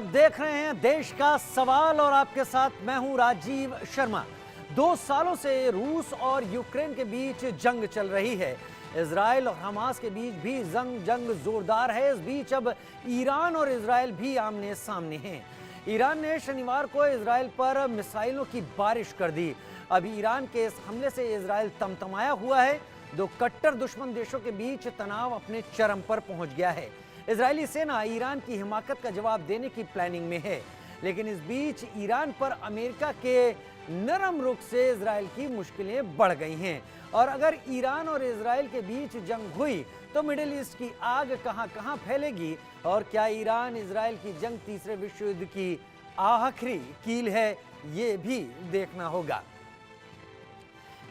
आप देख रहे हैं देश का सवाल और आपके साथ मैं हूं राजीव शर्मा। 2 सालों से रूस और यूक्रेन के बीच जंग चल रही है। इजराइल और हमास के बीच भी जंग जोरदार है। इस बीच अब ईरान और इजराइल भी आमने सामने हैं। ईरान ने शनिवार को इजराइल पर मिसाइलों की बारिश कर दी। अब ईरान के इस हमले से इजराइल तमतमाया हुआ है। 2 कट्टर दुश्मन देशों के बीच तनाव अपने चरम पर पहुंच गया है। इजरायली सेना ईरान की हिमाकत का जवाब देने की प्लानिंग में है, लेकिन इस बीच ईरान पर अमेरिका के नरम रुख से इजराइल की मुश्किलें बढ़ गई हैं। और अगर ईरान और इजराइल के बीच जंग हुई तो मिडिल ईस्ट की आग कहां-कहां फैलेगी और क्या ईरान इजराइल की जंग तीसरे विश्व युद्ध की आखिरी कील है, ये भी देखना होगा।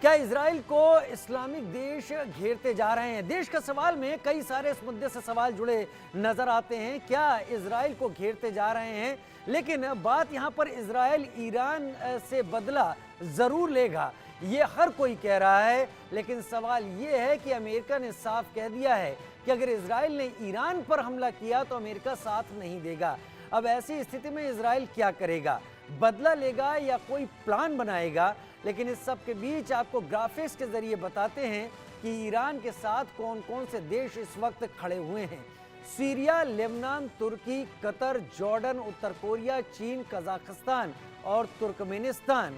क्या इजराइल को इस्लामिक देश घेरते जा रहे हैं? देश का सवाल में कई सारे इस मुद्दे से सवाल जुड़े नजर आते हैं। क्या इजराइल को घेरते जा रहे हैं? लेकिन बात यहाँ पर इजराइल ईरान से बदला जरूर लेगा, ये हर कोई कह रहा है। लेकिन सवाल ये है कि अमेरिका ने साफ कह दिया है कि अगर इजराइल ने ईरान पर हमला किया तो अमेरिका साथ नहीं देगा। अब ऐसी स्थिति में इजराइल क्या करेगा? बदला लेगा या कोई प्लान बनाएगा? लेकिन इस सब के बीच आपको ग्राफिक्स के जरिए बताते हैं कि ईरान के साथ कौन कौन से देश इस वक्त खड़े हुए हैं। सीरिया, लेबनान, तुर्की, कतर, जॉर्डन, उत्तर कोरिया, चीन, कजाकिस्तान और तुर्कमेनिस्तान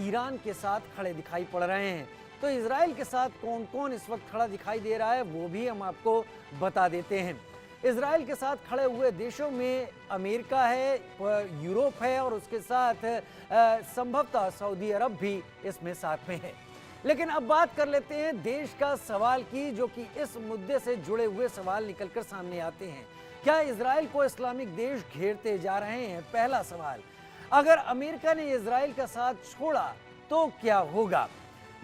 ईरान के साथ खड़े दिखाई पड़ रहे हैं। तो इजराइल के साथ कौन कौन इस वक्त खड़ा दिखाई दे रहा है वो भी हम आपको बता देते हैं। इजराइल के साथ खड़े हुए देशों में अमेरिका है, यूरोप है और उसके साथ संभवतः सऊदी अरब भी इसमें साथ में है। लेकिन अब बात कर लेते हैं देश का सवाल की, जो कि इस मुद्दे से जुड़े हुए सवाल निकलकर सामने आते हैं। क्या इजराइल को इस्लामिक देश घेरते जा रहे हैं? पहला सवाल, अगर अमेरिका ने इजराइल का साथ छोड़ा तो क्या होगा?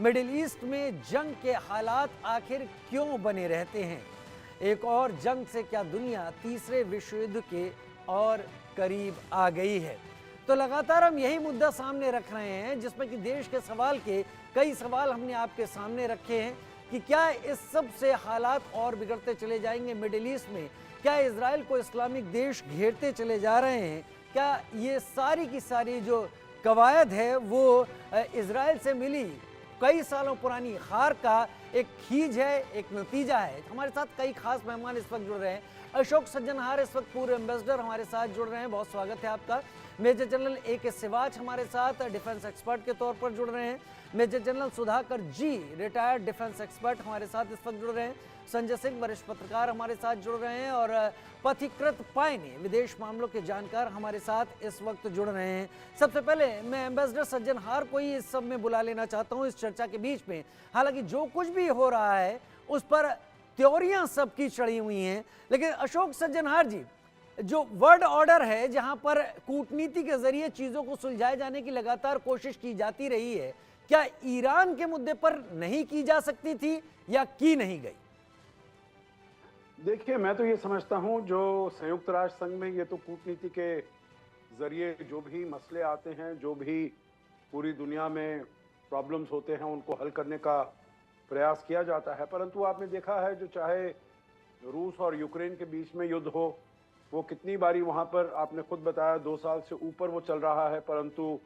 मिडिल ईस्ट में जंग के हालात आखिर क्यों बने रहते हैं? एक और जंग से क्या दुनिया तीसरे विश्व युद्ध के और करीब आ गई है? तो लगातार हम यही मुद्दा सामने रख रहे हैं, जिसमें कि देश के सवाल के कई सवाल हमने आपके सामने रखे हैं कि क्या इस सब से हालात और बिगड़ते चले जाएंगे मिडिल ईस्ट में? क्या इजराइल को इस्लामिक देश घेरते चले जा रहे हैं? क्या ये सारी की सारी जो कवायद है वो इजराइल से मिली कई सालों पुरानी हार का एक खींच है, एक नतीजा है? हमारे साथ कई खास मेहमान इस वक्त जुड़ रहे हैं। अशोक सज्जनहार इस वक्त पूर्व एम्बेसडर हमारे साथ जुड़ रहे हैं, बहुत स्वागत है आपका। Major general A.K. सिवाच हमारे साथ डिफेंस एक्सपर्ट के तौर पर जुड़ रहे हैं। मेजर जनरल सुधाकर जी, रिटायर्ड डिफेंस एक्सपर्ट हमारे साथ इस वक्त जुड़ रहे हैं। संजय सिंह, वरिष्ठ पत्रकार हमारे साथ जुड़ रहे हैं और पथिकृत पायने, विदेश मामलों के जानकार हमारे साथ इस वक्त जुड़ रहे हैं। सबसे पहले मैं एम्बेसडर सज्जनहार को ही इस सब में बुला लेना चाहता हूं इस चर्चा के बीच में। हालांकि जो कुछ भी हो रहा है उस पर थ्योरियां सबकी चढ़ी हुई हैं, लेकिन अशोक सज्जनहार जी, जो वर्ल्ड ऑर्डर है जहां पर कूटनीति के जरिए चीजों को सुलझाए जाने की लगातार कोशिश की जाती रही है, क्या ईरान के मुद्दे पर नहीं की जा सकती थी या की नहीं गई? देखिए, मैं तो ये समझता हूं जो संयुक्त राष्ट्र संघ में ये तो कूटनीति के जरिए जो भी मसले आते हैं, जो भी पूरी दुनिया में प्रॉब्लम्स होते हैं, उनको हल करने का प्रयास किया जाता है। परंतु आपने देखा है जो चाहे रूस और यूक्रेन के बीच में युद्ध हो, वो कितनी बारी वहाँ पर आपने खुद बताया 2 साल से ऊपर वो चल रहा है, परंतु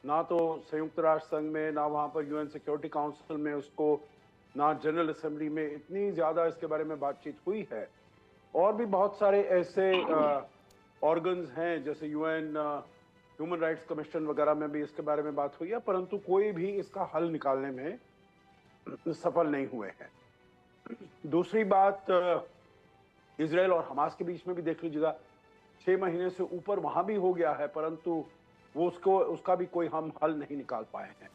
ना तो संयुक्त राष्ट्र संघ में, ना वहाँ पर UN सिक्योरिटी काउंसिल में उसको, ना जनरल असेंबली में इतनी ज़्यादा इसके बारे में बातचीत हुई है। और भी बहुत सारे ऐसे ऑर्गन्स हैं जैसे UN ह्यूमन राइट्स कमीशन वगैरह में भी इसके बारे में बात हुई है, परंतु कोई भी इसका हल निकालने में सफल नहीं हुए हैं। दूसरी बात, इजराइल और हमास के बीच में भी देख लीजिएगा, 6 महीने से ऊपर वहां भी हो गया है, परंतु वो उसका भी कोई हम हल नहीं निकाल पाए हैं।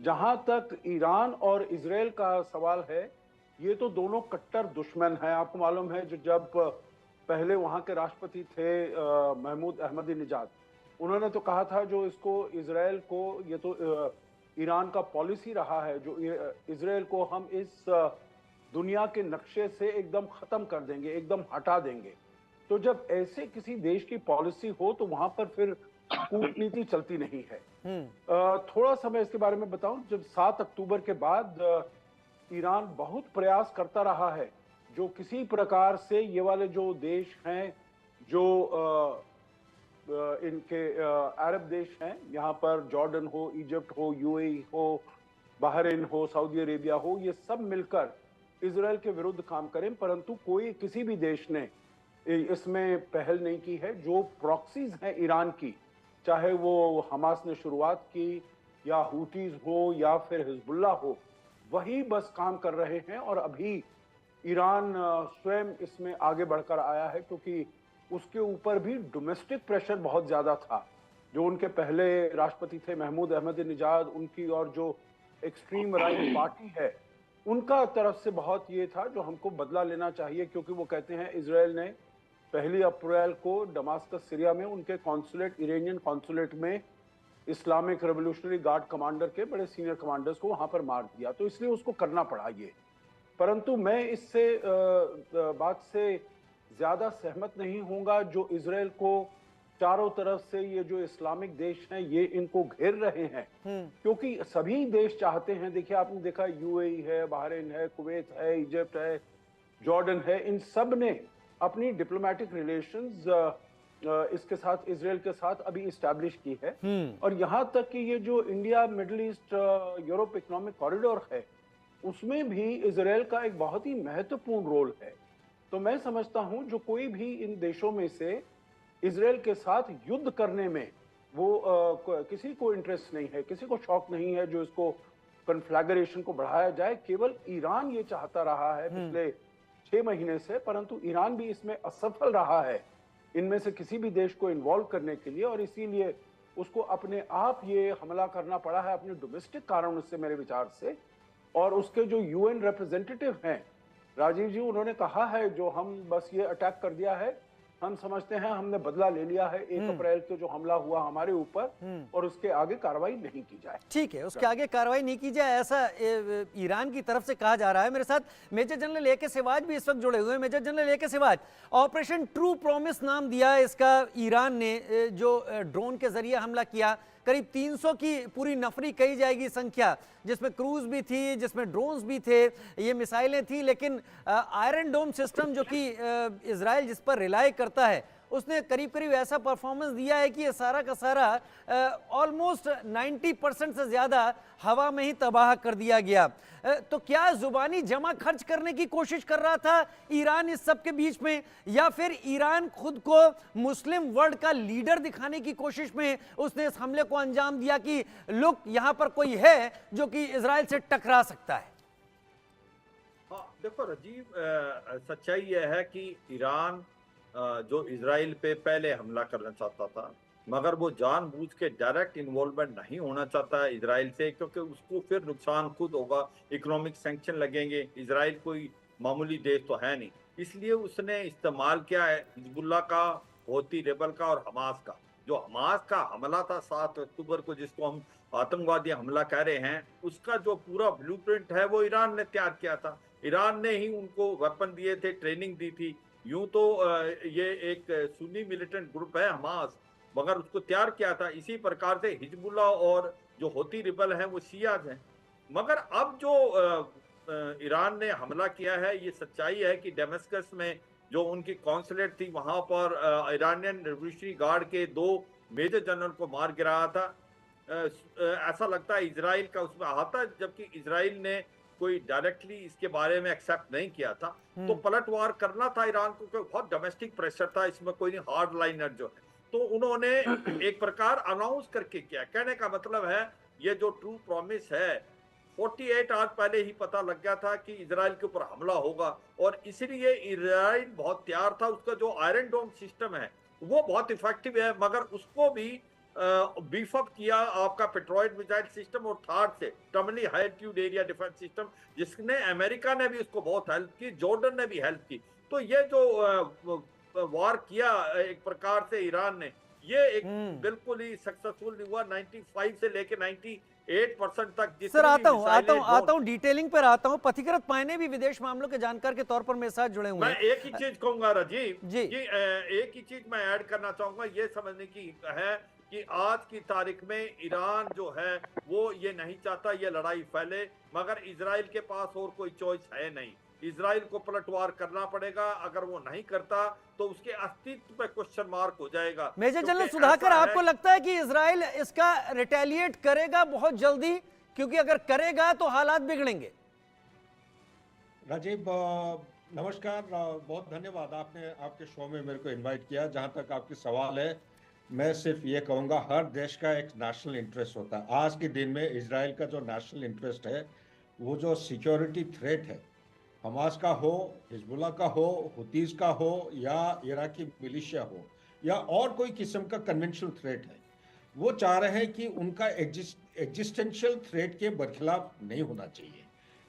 जहां तक ईरान और इजराइल का सवाल है, ये तो दोनों कट्टर दुश्मन हैं। आपको मालूम है जो जब पहले वहां के राष्ट्रपति थे महमूद अहमदीनेजाद, उन्होंने तो कहा था जो इसको इजराइल को, ये तो ईरान का पॉलिसी रहा है, जो इजराइल को हम इस दुनिया के नक्शे से एकदम खत्म कर देंगे, एकदम हटा देंगे। तो जब ऐसे किसी देश की पॉलिसी हो तो वहां पर फिर कूटनीति चलती नहीं है। थोड़ा समय इसके बारे में बताऊं, जब 7 अक्टूबर के बाद ईरान बहुत प्रयास करता रहा है जो किसी प्रकार से ये वाले जो देश हैं जो इनके अरब देश हैं, यहाँ पर जॉर्डन हो, इजिप्ट हो, यूएई हो, बहरीन हो, सऊदी अरेबिया हो, ये सब मिलकर इजराइल के विरुद्ध काम करें, परंतु कोई किसी भी देश ने इसमें पहल नहीं की है। जो प्रॉक्सीज हैं ईरान की, चाहे वो हमास ने शुरुआत की या हूतीज हो या फिर हिजबुल्लाह हो, वही बस काम कर रहे हैं। और अभी ईरान स्वयं इसमें आगे बढ़कर आया है, क्योंकि उसके ऊपर भी डोमेस्टिक प्रेशर बहुत ज्यादा था। जो उनके पहले राष्ट्रपति थे महमूद अहमदीनेजाद, उनकी और जो एक्सट्रीम राइट पार्टी है उनका तरफ से बहुत ये था जो हमको बदला लेना चाहिए, क्योंकि वो कहते हैं इजराइल ने 1 अप्रैल को दमास्कस सीरिया में उनके कॉन्सुलेट, इरानियन कॉन्सुलेट में इस्लामिक रेवोल्यूशनरी गार्ड कमांडर के बड़े सीनियर कमांडर्स को वहां पर मार दिया, तो इसलिए उसको करना पड़ा ये। परंतु मैं इससे बात से ज्यादा सहमत नहीं होऊंगा जो इजराइल को चारों तरफ से ये जो इस्लामिक देश हैं ये इनको घेर रहे हैं, क्योंकि सभी देश चाहते हैं। देखिए, आपने देखा यूएई है, बहरीन है, कुवैत है, इजिप्ट है, जॉर्डन है, इन सब ने अपनी डिप्लोमेटिक रिलेशंस इसके साथ, इजराइल के साथ अभी इस्टेब्लिश की है। और यहां तक कि ये जो India middle east Europe economic corridor है, उसमें भी इजराइल का एक बहुत ही महत्वपूर्ण रोल है। तो मैं समझता हूं जो कोई भी इन देशों में से इजराइल के साथ युद्ध करने में वो किसी को इंटरेस्ट नहीं है, किसी को शौक नहीं है जो इसको कन्फ्लैग्रेशन को बढ़ाया जाए। केवल ईरान ये चाहता रहा है पिछले 6 महीने से, परंतु ईरान भी इसमें असफल रहा है इनमें से किसी भी देश को इन्वॉल्व करने के लिए, और इसीलिए उसको अपने आप ये हमला करना पड़ा है अपने डोमेस्टिक कारणों से, मेरे विचार से। और उसके जो यूएन रिप्रेजेंटेटिव हैं राजीव जी, उन्होंने कहा है जो हम बस ये अटैक कर दिया है, हम समझते हैं हमने बदला ले लिया है 1 अप्रैल को जो हमला हुआ हमारे ऊपर, और उसके आगे कार्रवाई नहीं की जाए। ठीक है, उसके आगे कार्रवाई नहीं की जाए, ऐसा ईरान की तरफ से कहा जा रहा है। मेरे साथ मेजर जनरल ए.के. सिवाज भी इस वक्त जुड़े हुए हैं। Major general A K. सिवाज, ऑपरेशन ट्रू प्रॉमिस नाम दिया है इसका ईरान ने, जो ड्रोन के जरिए हमला किया। करीब 300 की पूरी नफरी कही जाएगी संख्या, जिसमें क्रूज भी थी, जिसमें ड्रोन्स भी थे, ये मिसाइलें थी। लेकिन आयरन डोम सिस्टम जो कि इजराइल जिस पर रिलाई करता है, उसने करीब करीब ऐसा परफॉर्मेंस दिया है कि ये सारा का सारा ऑलमोस्ट 90% से ज़्यादा हवा में ही तबाह कर दिया गया। तो क्या जुबानी जमा खर्च करने की कोशिश कर रहा था ईरान इस सब के बीच में, या फिर ईरान खुद को मुस्लिम वर्ल्ड का लीडर दिखाने की कोशिश में उसने इस हमले को अंजाम दिया कि लुक, यहाँ पर कोई है जो कि इजराइल से टकरा सकता है? हाँ, देखो राजीव, सच्चाई यह है कि ईरान जो इजराइल पे पहले हमला करना चाहता था, मगर वो जानबूझ के डायरेक्ट इन्वॉल्वमेंट नहीं होना चाहता है इजराइल से, क्योंकि उसको फिर नुकसान खुद होगा, इकोनॉमिक सैंक्शन लगेंगे। इजराइल कोई मामूली देश तो है नहीं, इसलिए उसने इस्तेमाल किया है हिजबुल्लाह का, हौती रेबल का और हमास का। जो हमास का हमला था 7 अक्टूबर को, जिसको हम आतंकवादी हमला कह रहे हैं, उसका जो पूरा ब्लूप्रिंट है वो ईरान ने तैयार किया था। ईरान ने ही उनको वेपन दिए थे, ट्रेनिंग दी थी। यूं तो ये एक सुन्नी मिलिटेंट ग्रुप है हमास, मगर उसको तैयार किया था। इसी प्रकार से हिजबुल्लाह और जो हौती रिबल हैं वो शियाज हैं। मगर अब जो ईरान ने हमला किया है, ये सच्चाई है कि डेमस्कस में जो उनकी कॉन्सुलेट थी, वहां पर ईरानियन रेवोल्यूशनरी गार्ड के 2 मेजर जनरल को मार गिराया था। ऐसा लगता है इजराइल का उसमें हाथ था, जबकि इजराइल ने कोई डायरेक्टली इसके बारे में एक्सेप्ट नहीं किया था। तो पलटवार करना था ईरान को, क्योंकि बहुत डोमेस्टिक प्रेशर था इसमें, कोई नहीं हार्ड लाइनर जो है। तो उन्होंने एक प्रकार अनाउंस करके किया। कहने का मतलब है ये जो ट्रू प्रॉमिस है, 48 आवर्स पहले ही पता लग गया था कि इजराइल के ऊपर हमला होगा, और इसलिए इजराइल बहुत तैयार था। उसका जो आयरन डोम सिस्टम है वो बहुत इफेक्टिव है, मगर उसको भी बीफ अप किया आपका पेट्रोइड मिसाइल सिस्टम, और थर्ड से terminally high altitude area defence system, जिसने अमेरिका ने भी उसको बहुत हेल्प की, जॉर्डन ने भी हेल्प की। तो ये जो वार किया एक प्रकार से ईरान ने, ये एक बिल्कुल ही सक्सेसफुल नहीं हुआ। 95 से लेके 98% तक। सर, आता हूं डिटेलिंग पर आता हूं। पथिकृत पायने भी विदेश मामलों के जानकार के तौर पर मेरे साथ जुड़े हुए हैं। मैं एक ही चीज कहूंगा राजीव जी, एक ही चीज मैं ऐड करना चाहूंगा, ये समझने की है कि आज की तारीख में ईरान जो है वो ये नहीं चाहता ये लड़ाई फैले, मगर इजराइल के पास और कोई चॉइस है नहीं। इजराइल को पलटवार करना पड़ेगा। अगर वो नहीं करता तो उसके अस्तित्व पे क्वेश्चन मार्क हो जाएगा। मेजर जनरल क्योंकि सुधाकर, ऐसा आपको है लगता है कि इजराइल इसका रिटेलिएट करेगा बहुत जल्दी? क्योंकि अगर करेगा तो हालात बिगड़ेंगे। राजीव, नमस्कार। बहुत धन्यवाद, आपने आपके शो में मेरे को इनवाइट किया। जहां तक आपके सवाल है, मैं सिर्फ ये कहूंगा, हर देश का एक नेशनल इंटरेस्ट होता है। आज के दिन में इजराइल का जो नेशनल इंटरेस्ट है, वो जो सिक्योरिटी थ्रेट है, हमास का हो, हिजबुल्लाह का हो, हुतीज का हो, या इराकी मिलिशिया हो, या और कोई किस्म का कन्वेंशनल थ्रेट है, वो चाह रहे हैं कि उनका एग्जिस्टेंशियल थ्रेट के बरखिलाफ नहीं होना चाहिए।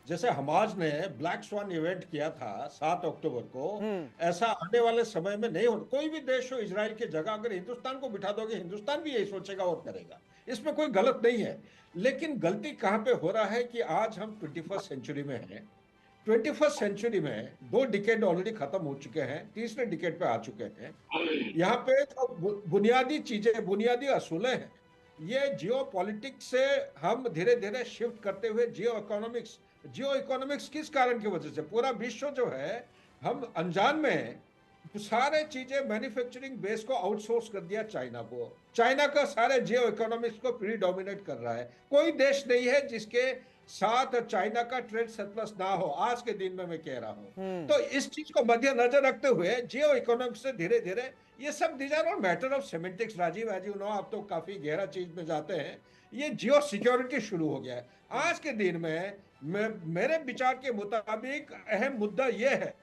जैसे हमास ने ब्लैक स्वान इवेंट किया था 7 अक्टूबर को, ऐसा आने वाले समय में नहीं हो। कोई भी देश हो इजराइल की जगह, अगर हिंदुस्तान को बिठा दोगे, हिंदुस्तान भी यही सोचेगा और करेगा, इसमें कोई गलत नहीं है। लेकिन गलती कहां पे हो रहा है कि आज हम 21st सेंचुरी में हैं। 21st सेंचुरी में 2 डिकेड ऑलरेडी खत्म हो चुके हैं, तीसरे डिकेड पे आ चुके हैं। यहाँ पे जो बुनियादी चीजें, बुनियादी असूलें हैं, ये जियो पॉलिटिक्स से हम धीरे धीरे शिफ्ट करते हुए जियो इकोनॉमिक्स किस कारण की वजह से, पूरा विश्व जो है, हम अनजान में सारे चीजें मैन्युफैक्चरिंग बेस को आउटसोर्स कर दिया चाइना को। चाइना का सारे जियो इकोनॉमिक्स को प्रीडोमिनेट कर रहा है। कोई देश नहीं है जिसके साथ चाइना का ट्रेड सरप्लस ना हो, आज के दिन में मैं कह रहा हूं। तो इस चीज को मद्देनजर रखते हुए जियो इकोनॉमिक्स से धीरे धीरे ये सब these are all matter of semantics. Rajiv, as you know, आप तो काफी गहरा चीज में जाते हैं। ये जियो सिक्योरिटी शुरू हो गया है आज के दिन में। मेरे विचार के मुताबिक अहम मुद्दा यह है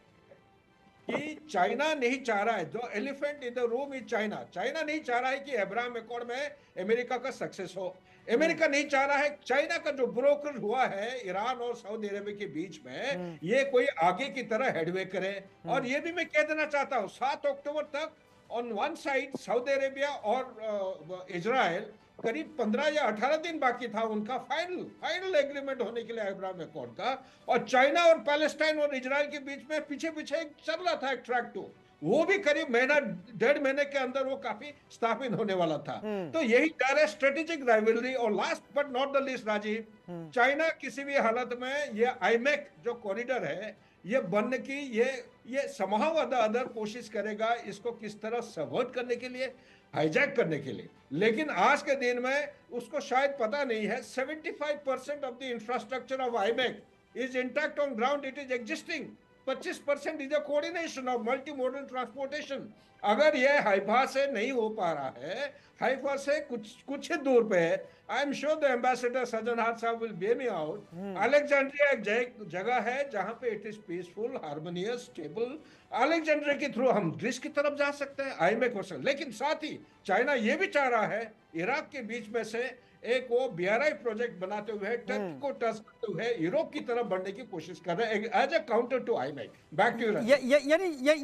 कि चाइना नहीं चाह रहा है, जो elephant in the room is China. China नहीं चाह रहा है कि अब्राहम अकॉर्ड में अमेरिका का सक्सेस हो। अमेरिका नहीं चाह रहा है, चाइना का जो ब्रोकर हुआ है ईरान और सऊदी अरेबिया के बीच में, ये कोई आगे की तरह हेडवे करे। और ये भी मैं कह देना चाहता हूं, 7 अक्टूबर तक on one side Saudi Arabia और इजराइल, करीब 15 या 18 दिन बाकी था उनका फाइनल एग्रीमेंट होने के लिए अब्राहम अकॉर्ड का। और चाइना और पैलेस्टाइन और इजराइल के बीच में पीछे पीछे चल रहा था एक ट्रैक 2, वो भी करीब महीना 1.5 महीने के अंदर वो काफी स्थापित होने वाला था। तो यही डर है, स्ट्रेटेजिक राइवलरी। और last but not the least Rajiv, China किसी भी हालत में ये आईमेक जो कॉरिडोर है, ये बनने की ये समहाउ अदर कोशिश करेगा इसको किस तरह सबवर्ट करने के लिए, हाईजैक करने के लिए। लेकिन आज के दिन में उसको शायद पता नहीं है 75% of the infrastructure of IMEC is intact on ground, it is existing. 25% is a coordination of multi modal transportation. अगर ये हाइफा से नहीं हो पा रहा है, हाइफा से कुछ ही दूर पे है, I am sure the ambassador सजन हाथ साहब will bail me out. Alexandria एक जगह है जहां पे it is peaceful, harmonious, stable. Alexandria के थ्रू हम ग्रीस की तरफ जा सकते हैं, आईमेक हो सकते। लेकिन साथ ही चाइना ये भी चाह रहा है इराक के बीच में से एक वो BRI प्रोजेक्ट बनाते हुए, टर्की को टच करते हुए यूरोप की तरफ बढ़ने की कोशिश कर रहे हैं as a counter to IMEC. Back to you.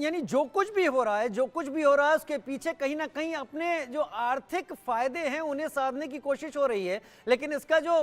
यानी जो कुछ भी हो रहा है उसके पीछे कहीं ना कहीं अपने जो आर्थिक फायदे हैं उन्हें साधने की कोशिश हो रही है। लेकिन इसका जो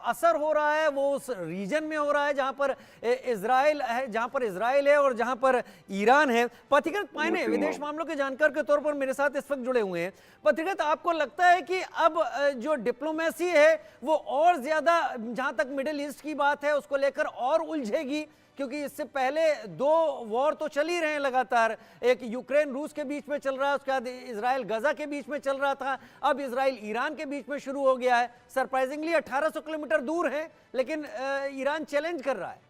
असर हो रहा है वो उस रीजन में हो रहा है जहां पर इजराइल है और जहां पर ईरान है। पथिकृत पायने विदेश मामलों के जानकार के तौर पर मेरे साथ इस वक्त जुड़े हुए हैं। पथिकृत, आपको लगता है कि अब जो डिप्लोमेसी है वो और ज्यादा, जहां तक मिडिल ईस्ट की बात है, उसको लेकर और उलझेगी? क्योंकि इससे पहले 2 वॉर तो चल ही रहे हैं लगातार, एक यूक्रेन रूस के बीच में चल रहा है, उसके बाद इजराइल गजा के बीच में चल रहा था, अब इजराइल ईरान के बीच में शुरू हो गया है। सरप्राइजिंगली 1800 किलोमीटर दूर है, लेकिन ईरान चैलेंज कर रहा है।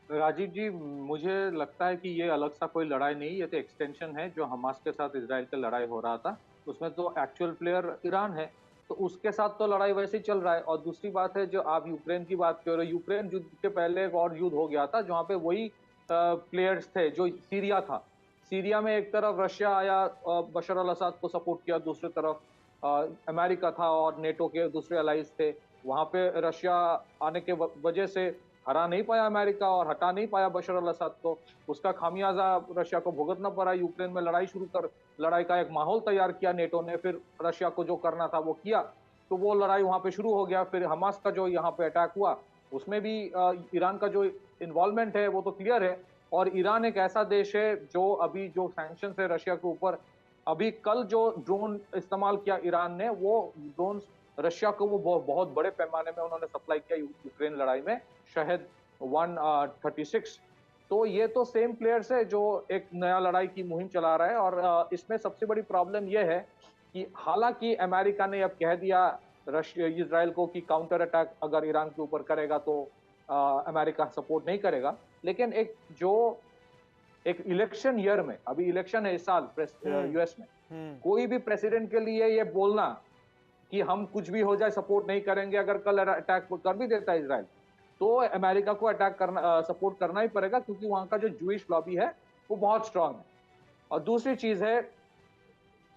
राजीव जी, मुझे लगता है कि ये अलग सा कोई लड़ाई नहीं, ये तो एक्सटेंशन है। जो हमास के साथ इजराइल का लड़ाई हो रहा था उसमें तो एक्चुअल प्लेयर ईरान है, तो उसके साथ तो लड़ाई वैसे ही चल रहा है। और दूसरी बात है, जो आप यूक्रेन की बात कर रहे हो, यूक्रेन युद्ध के पहले एक और युद्ध हो गया था जहाँ पे वही प्लेयर्स थे जो सीरिया था। सीरिया में एक तरफ रशिया आया, बशर अल असद को सपोर्ट किया, दूसरी तरफ अमेरिका था और नेटो के दूसरे अलाइज थे। वहाँ पे रशिया आने के वजह से हरा नहीं पाया अमेरिका और हटा नहीं पाया बशर अल असद को। उसका खामियाजा रशिया को भुगतना पड़ा। यूक्रेन में लड़ाई का एक माहौल तैयार किया नेटो ने, फिर रशिया को जो करना था वो किया, तो वो लड़ाई वहाँ पे शुरू हो गया। फिर हमास का जो यहाँ पे अटैक हुआ उसमें भी ईरान का जो इन्वॉल्वमेंट है वो तो क्लियर है। और ईरान एक ऐसा देश है जो अभी जो सैंक्शन है रशिया के ऊपर, अभी कल जो ड्रोन इस्तेमाल किया ईरान ने, वो ड्रोन रशिया को वो बहुत बड़े पैमाने में उन्होंने सप्लाई किया यूक्रेन लड़ाई में। शहद 136। तो ये तो सेम प्लेयर्स है जो एक नया लड़ाई की मुहिम चला रहा है। और इसमें सबसे बड़ी प्रॉब्लम यह है कि हालांकि अमेरिका ने अब कह दिया रशिया इजराइल को कि काउंटर अटैक अगर ईरान के ऊपर करेगा तो अमेरिका सपोर्ट नहीं करेगा, लेकिन एक इलेक्शन ईयर में, अभी इलेक्शन है इस साल यूएस में, कोई भी प्रेसिडेंट के लिए ये बोलना कि हम कुछ भी हो जाए सपोर्ट नहीं करेंगे, अगर कल अटैक कर भी देता है इजराइल तो अमेरिका को अटैक करना सपोर्ट करना ही पड़ेगा, क्योंकि वहां का जो जूइश लॉबी है वो बहुत स्ट्रांग है। और दूसरी चीज है,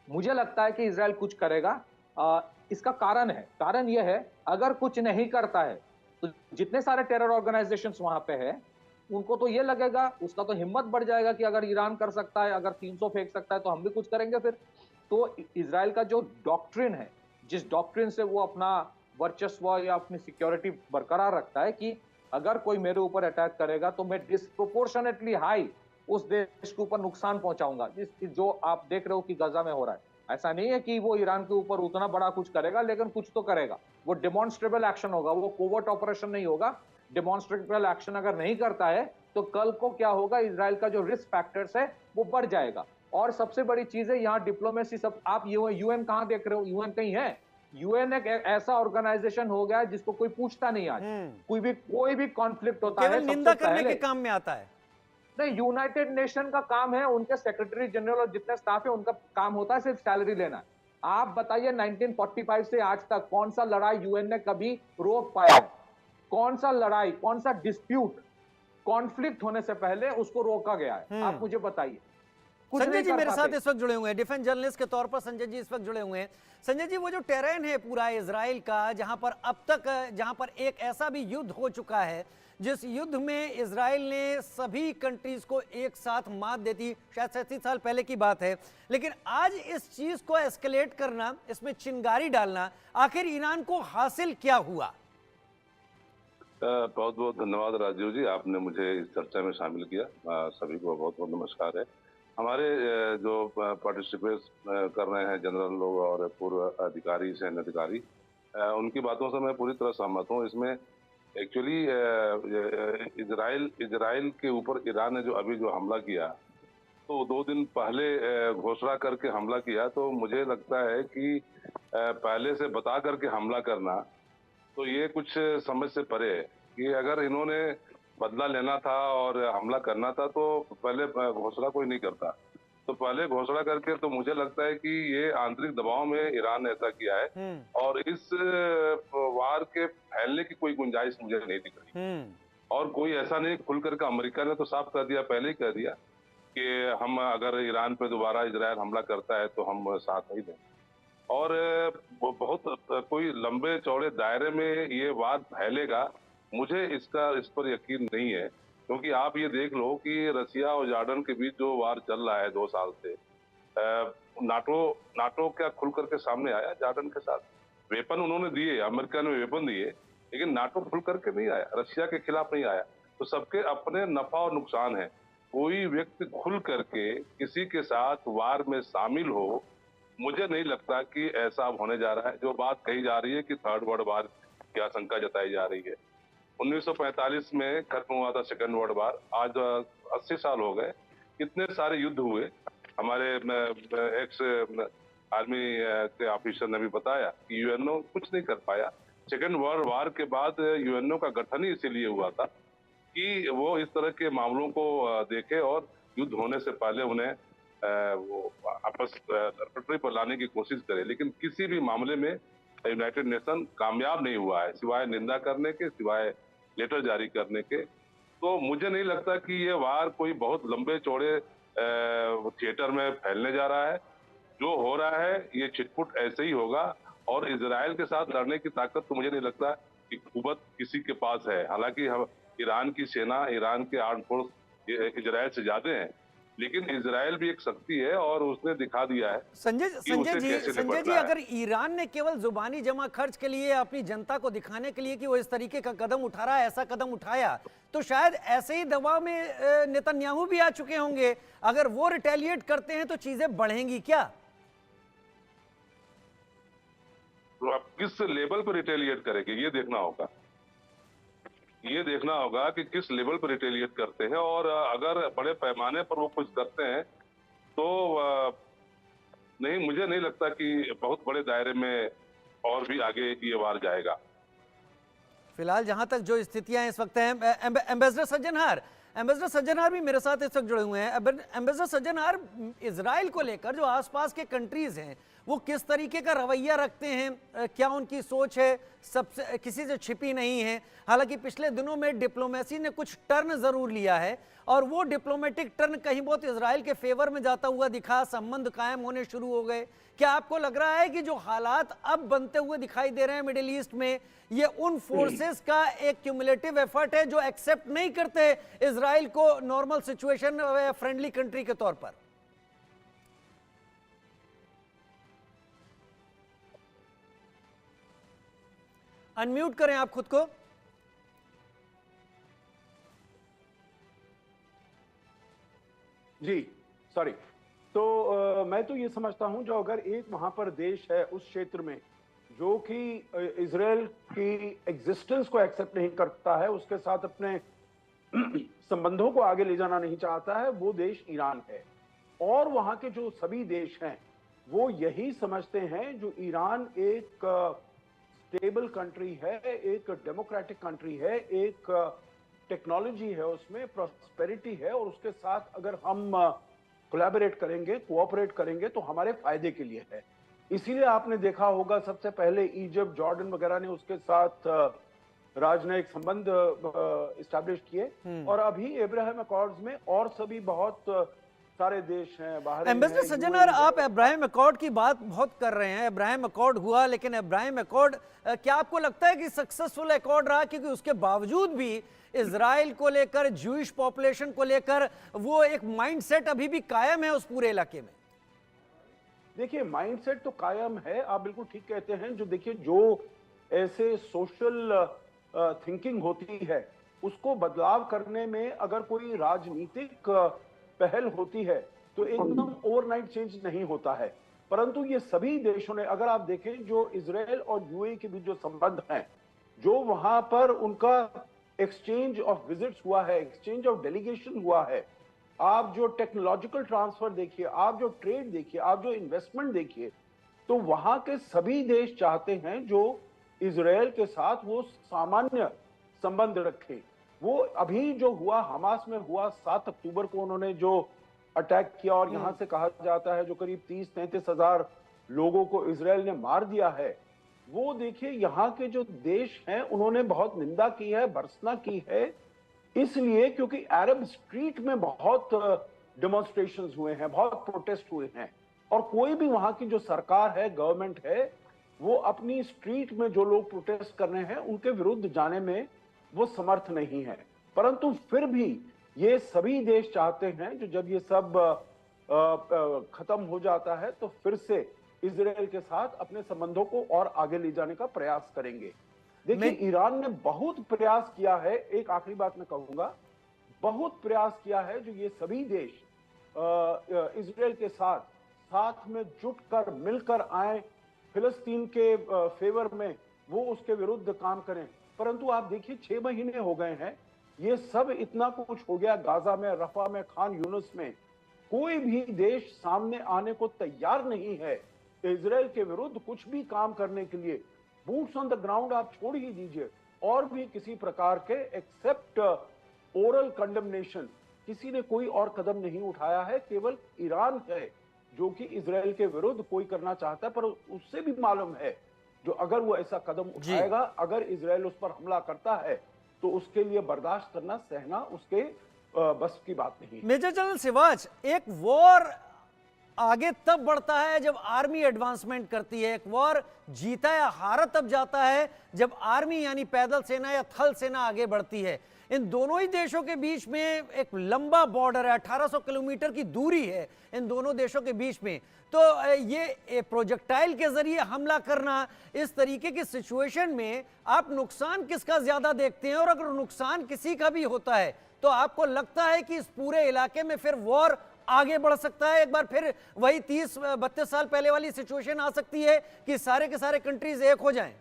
मुझे लगता है कि इजराइल कुछ करेगा। इसका कारण यह है, अगर कुछ नहीं करता है तो जितने सारे टेरर ऑर्गेनाइजेशंस वहां पे है उनको तो ये लगेगा, उसका तो हिम्मत बढ़ जाएगा कि अगर ईरान कर सकता है, अगर 300 फेंक सकता है तो हम भी कुछ करेंगे फिर। तो इजराइल का जो डॉक्ट्रिन है, जिस डॉक्ट्रिन से वो अपना वर्चस्व या अपनी सिक्योरिटी बरकरार रखता है कि अगर कोई मेरे ऊपर अटैक करेगा तो मैं डिस्प्रोपोर्शनेटली हाई उस देश के ऊपर नुकसान पहुंचाऊंगा, जो आप देख रहे हो कि गजा में हो रहा है। ऐसा नहीं है कि वो ईरान के ऊपर उतना बड़ा कुछ करेगा, लेकिन कुछ तो करेगा। वो डेमोन्स्ट्रेबल एक्शन होगा, वो कोवर्ट ऑपरेशन नहीं होगा। डेमोन्स्ट्रेबल एक्शन अगर नहीं करता है तो कल को क्या होगा, इजराइल का जो रिस्क फैक्टर्स है वो बढ़ जाएगा। और सबसे बड़ी चीज है यहाँ डिप्लोमेसी। सब आप यूएन कहां देख रहे हो? यूएन कहीं है? यूएन एक ऐसा ऑर्गेनाइजेशन हो गया जिसको कोई पूछता नहीं आज। कोई भी कॉन्फ्लिक्ट होता है केवल निंदा करने के काम में आता है। नहीं, यूनाइटेड नेशन का काम है, उनके सेक्रेटरी जनरल और जितने स्टाफ है उनका काम होता है सिर्फ सैलरी लेना। आप बताइए 1945 से आज तक कौन सा लड़ाई यूएन ने कभी रोक पाया है? कौन सा लड़ाई, कौन सा डिस्प्यूट कॉन्फ्लिक्ट होने से पहले उसको रोका गया है? आप मुझे बताइए। संजय जी मेरे साथ इस वक्त जुड़े हुए हैं, डिफेंस जर्नलिस्ट के तौर पर संजय जी इस वक्त जुड़े हुए हैं। संजय जी, वो जो टेरेन है पूरा इजराइल का, जहां पर अब तक जहां पर एक ऐसा भी युद्ध हो चुका है जिस युद्ध में इजराइल ने सभी कंट्रीज को एक साथ मात देती, शायद 37 साल पहले की बात है, लेकिन आज इस चीज को एस्केलेट करना, इसमें चिंगारी डालना, आखिर ईरान को हासिल क्या हुआ? बहुत बहुत धन्यवाद राजीव जी, आपने मुझे इस चर्चा में शामिल किया। सभी को बहुत बहुत नमस्कार है। हमारे जो पार्टिसिपेट कर रहे हैं जनरल लोग और पूर्व अधिकारी, सैन्य अधिकारी, उनकी बातों से मैं पूरी तरह सहमत हूँ। इसमें एक्चुअली इजराइल के ऊपर ईरान ने जो हमला किया, तो 2 दिन पहले घोषणा करके हमला किया, तो मुझे लगता है कि पहले से बता करके हमला करना तो ये कुछ समझ से परे है कि अगर इन्होंने बदला लेना था और हमला करना था तो पहले घोषणा कोई नहीं करता। तो पहले घोषणा करके, तो मुझे लगता है कि ये आंतरिक दबाव में ईरान ने ऐसा किया है और इस वार के फैलने की कोई गुंजाइश मुझे नहीं दिख रही। और कोई ऐसा नहीं खुल करके, अमेरिका ने तो साफ कर दिया, पहले ही कह दिया कि हम अगर ईरान पे दोबारा इजराइल हमला करता है तो हम साथ नहीं देंगे। और बहुत कोई लंबे चौड़े दायरे में ये वार फैलेगा, मुझे इस पर यकीन नहीं है। क्योंकि आप ये देख लो कि रसिया और जॉर्डन के बीच जो वार चल रहा है 2 साल से, नाटो क्या खुल करके सामने आया जॉर्डन के साथ? वेपन उन्होंने दिए, अमेरिका ने वेपन दिए, लेकिन नाटो खुल करके नहीं आया, रशिया के खिलाफ नहीं आया। तो सबके अपने नफा और नुकसान है। कोई व्यक्ति खुल करके किसी के साथ वार में शामिल हो, मुझे नहीं लगता कि ऐसा होने जा रहा है। जो बात कही जा रही है कि थर्ड वर्ल्ड वार की आशंका जताई जा रही है, 1945 में खत्म हुआ था सेकंड वर्ल्ड वार, आज 80 साल हो गए, कितने सारे युद्ध हुए। हमारे एक्स आर्मी के ऑफिसर ने भी बताया कि यूएनओ कुछ नहीं कर पाया। सेकंड वर्ल्ड वार के बाद यूएनओ का गठन ही इसीलिए हुआ था कि वो इस तरह के मामलों को देखे और युद्ध होने से पहले उन्हें वो आपस पटरी पर लाने की कोशिश करे। लेकिन किसी भी मामले में यूनाइटेड नेशन कामयाब नहीं हुआ है, सिवाय निंदा करने के, सिवाय लेटर जारी करने के। तो मुझे नहीं लगता कि ये वार कोई बहुत लंबे चौड़े थिएटर में फैलने जा रहा है। जो हो रहा है ये छिटपुट ऐसे ही होगा। और इजराइल के साथ लड़ने की ताकत तो मुझे नहीं लगता कि कुवत किसी के पास है। हालांकि हम ईरान की सेना, ईरान के आर्म फोर्स इजराइल से ज्यादा हैं, लेकिन इजराइल भी एक शक्ति है और उसने दिखा दिया है। संजय जी, अगर ईरान ने केवल जुबानी जमा खर्च के लिए, अपनी जनता को दिखाने के लिए कि वो इस तरीके का कदम उठा रहा है, ऐसा कदम उठाया, तो शायद ऐसे ही दबाव में नेतन्याहू भी आ चुके होंगे। अगर वो रिटेलिएट करते हैं तो चीजें बढ़ेंगी क्या? तो आप किस लेवल पर रिटेलिएट करेंगे ये देखना होगा। ये देखना होगा कि किस लेवल पर रिटेलिएट करते हैं, और अगर बड़े पैमाने पर वो कुछ करते हैं तो नहीं, मुझे नहीं लगता कि बहुत बड़े दायरे में और भी आगे ये वार जाएगा। फिलहाल जहां तक जो स्थितियां इस वक्त हैं, एम्बेसडर सज्जनहार भी मेरे साथ इस वक्त जुड़े हुए हैं। एम्बेसडर सज्जनहार, इजराइल को लेकर जो आसपास के कंट्रीज हैं वो किस तरीके का रवैया रखते हैं, क्या उनकी सोच है, सबसे किसी से छिपी नहीं है। हालांकि पिछले दिनों में डिप्लोमेसी ने कुछ टर्न जरूर लिया है और वो डिप्लोमेटिक टर्न कहीं बहुत इजराइल के फेवर में जाता हुआ दिखा, संबंध कायम होने शुरू हो गए। क्या आपको लग रहा है कि जो हालात अब बनते हुए दिखाई दे रहे हैं मिडिल ईस्ट में, ये उन फोर्सेस का एक क्यूमुलेटिव एफर्ट है जो एक्सेप्ट नहीं करते इजराइल को नॉर्मल सिचुएशन फ्रेंडली कंट्री के तौर पर? अनम्यूट करें आप खुद को। जी सॉरी। तो मैं तो ये समझता हूं, जो अगर एक वहां पर देश है उस क्षेत्र में जो कि इजराइल की एग्जिस्टेंस को एक्सेप्ट नहीं करता है, उसके साथ अपने संबंधों को आगे ले जाना नहीं चाहता है, वो देश ईरान है। और वहां के जो सभी देश हैं वो यही समझते हैं जो ईरान एक स्टेबल कंट्री है, एक डेमोक्रेटिक कंट्री है, एक टेक्नोलॉजी है, उसमें प्रॉस्पेरिटी है, और उसके साथ अगर हम कोलैबोरेट करेंगे, कोऑपरेट करेंगे तो हमारे फायदे के लिए है। इसीलिए आपने देखा होगा सबसे पहले इजिप्ट, जॉर्डन वगैरह ने उसके साथ राजनयिक संबंध इस्टेब्लिश किए, और अभी अब्राहम अकॉर्ड्स में और सभी बहुत सारे देश हैं बाहर। एम्बेसडर सज्जनहार, आप अब्राहम अकॉर्ड की बात बहुत कर रहे हैं। अब्राहम अकॉर्ड हुआ, लेकिन अब्राहम अकॉर्ड क्या आपको लगता है कि सक्सेसफुल अकॉर्ड रहा? क्योंकि उसके बावजूद भी इजराइल को लेकर, ज्यूइश पॉपुलेशन को लेकर वो एक माइंडसेट अभी भी कायम है उस पूरे इलाके में। देखिए, माइंडसेट तो कायम है, आप बिल्कुल ठीक कहते हैं। जो देखिए, जो ऐसे सोशल थिंकिंग होती है उसको बदलाव करने में अगर कोई राजनीतिक पहल होती है तो एकदम ओवरनाइट चेंज नहीं होता है। परंतु ये सभी देशों ने, अगर आप देखें जो इजराइल और यूएई के बीच जो संबंध हैं, जो वहां पर उनका एक्सचेंज ऑफ विजिट्स हुआ है, एक्सचेंज ऑफ डेलीगेशन हुआ है, आप जो टेक्नोलॉजिकल ट्रांसफर देखिए, आप जो ट्रेड देखिए, आप जो इन्वेस्टमेंट देखिए, तो वहां के सभी देश चाहते हैं जो इजराइल के साथ वो सामान्य संबंध रखें। वो अभी जो हुआ हमास में हुआ, 7 अक्टूबर को उन्होंने जो अटैक किया, और यहां से कहा जाता है जो करीब 30-33 हजार लोगों को इजराइल ने मार दिया है, वो देखिए यहाँ के जो देश हैं उन्होंने बहुत निंदा की है, भर्त्सना की है, इसलिए क्योंकि अरब स्ट्रीट में बहुत डेमोन्स्ट्रेशंस हुए हैं, बहुत प्रोटेस्ट हुए हैं, और कोई भी वहां की जो सरकार है, गवर्नमेंट है, वो अपनी स्ट्रीट में जो लोग प्रोटेस्ट कर रहे हैं उनके विरुद्ध जाने में वो समर्थ नहीं है। परंतु फिर भी ये सभी देश चाहते हैं जो जब ये सब खत्म हो जाता है तो फिर से इजराइल के साथ अपने संबंधों को और आगे ले जाने का प्रयास करेंगे। देखिए, ईरान ने बहुत प्रयास किया है, एक आखिरी बात मैं कहूंगा, बहुत प्रयास किया है जो ये सभी देश इजराइल के साथ में जुटकर मिलकर आए, फिलिस्तीन के फेवर में वो उसके विरुद्ध काम करें। परंतु आप देखिए 6 महीने हो गए हैं, ये सब इतना कुछ हो गया, गाजा में, रफा में, खान यूनुस में, कोई भी देश सामने आने को तैयार नहीं है इजराइल के विरुद्ध कुछ भी काम करने के लिए। बूट्स ऑन द ग्राउंड आप छोड़ ही दीजिए, और भी किसी प्रकार के एक्सेप्ट ओरल कंडेमनेशन किसी ने कोई और कदम नहीं उठाया है। केवल ईरान है जो कि इजराइल के विरुद्ध कोई करना चाहता है, पर उससे भी मालूम है जो अगर वो ऐसा कदम उठाएगा, अगर इजराइल उस पर हमला करता है तो उसके लिए बर्दाश्त करना, सहना उसके बस की बात नहीं। मेजर जनरल सिवाच, एक वॉर आगे तब बढ़ता है जब आर्मी एडवांसमेंट करती है। एक वॉर जीता या हारा तब जाता है जब आर्मी यानी पैदल सेना या थल सेना आगे बढ़ती है। इन दोनों ही देशों के बीच में एक लंबा बॉर्डर है, 1800 किलोमीटर की दूरी है इन दोनों देशों के बीच में। तो ये प्रोजेक्टाइल के जरिए हमला करना, इस तरीके की सिचुएशन में आप नुकसान किसका ज्यादा देखते हैं? और अगर नुकसान किसी का भी होता है तो आपको लगता है कि इस पूरे इलाके में फिर वॉर आगे बढ़ सकता है, एक बार फिर वही 30-32 साल पहले वाली सिचुएशन आ सकती है कि सारे के सारे कंट्रीज एक हो जाएं?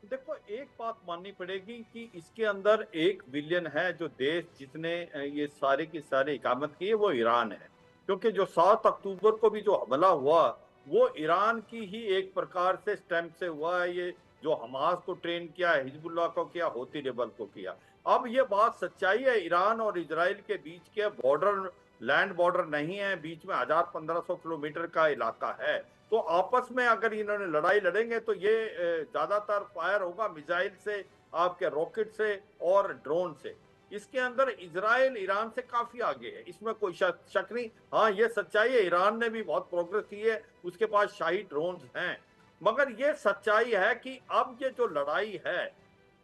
देखो, एक बात माननी पड़ेगी कि इसके अंदर एक विलेन है, जो देश जिसने ये सारे की सारे इकामत की है, वो ईरान है। क्योंकि जो 7 अक्टूबर को भी जो हमला हुआ, वो ईरान की ही एक प्रकार से स्टेम से हुआ है। ये जो हमास को ट्रेन किया, हिजबुल्लाह को किया, होती रेबल को किया। अब ये बात सच्चाई है, ईरान और इजराइल के बीच के बॉर्डर, लैंड बॉर्डर नहीं है, बीच में 1000-1500 किलोमीटर का इलाका है। तो आपस में अगर इन्होंने लड़ाई लड़ेंगे तो ये ज्यादातर फायर होगा मिसाइल से, आपके रॉकेट से और ड्रोन से। इसके अंदर इजराइल ईरान से काफी आगे है, इसमें कोई शक नहीं। हाँ, ये सच्चाई है, ईरान ने भी बहुत प्रोग्रेस की है, उसके पास शाही ड्रोन हैं। मगर ये सच्चाई है कि अब ये जो लड़ाई है,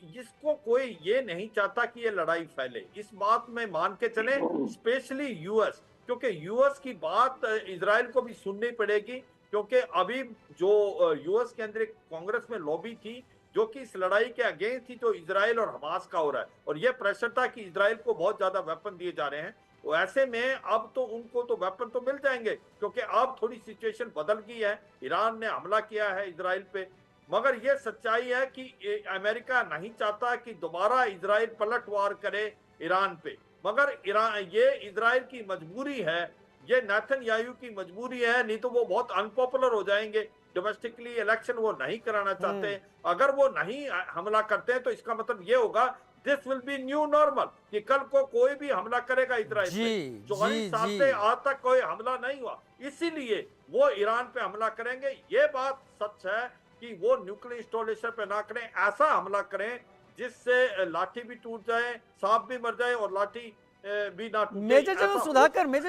इसको कोई ये नहीं चाहता कि ये लड़ाई फैले। इस बात में मान के चले, स्पेशली यूएस, क्योंकि यूएस की बात इजराइल को भी सुननी पड़ेगी। क्योंकि अभी जो यूएस के अंदर एक कांग्रेस में लॉबी थी जो कि इस लड़ाई के अगेंस्ट थी, जो इजराइल और हमास का हो रहा है, और ये प्रेशर था कि इजराइल को बहुत ज्यादा वेपन दिए जा रहे हैं। तो ऐसे में अब तो उनको तो वेपन तो मिल जाएंगे, क्योंकि अब थोड़ी सिचुएशन बदल गई है। ईरान ने हमला किया है इजराइल पे। मगर ये सच्चाई है कि अमेरिका नहीं चाहता कि दोबारा इजराइल पलटवार करे ईरान पे। मगर ईरान, ये इजराइल की मजबूरी है, ये नेतन्याहू की मजबूरी है, नहीं तो वो बहुत अनपॉपुलर हो जाएंगे। डोमेस्टिकली इलेक्शन वो नहीं कराना चाहते। अगर वो नहीं हमला करते हैं तो इसका मतलब ये होगा, this will be new normal, कि कल को कोई भी हमला करेगा इजराइल पे। 44 साल से आज तक कोई हमला नहीं हुआ, इसीलिए वो ईरान पे हमला करेंगे। ये बात सच है कि वो न्यूक्लियर इंस्टॉलेशन पे ना करें, ऐसा हमला करें जिससे लाठी भी टूट जाए, सांप भी मर जाए और लाठी भी ना टूटे। मेजर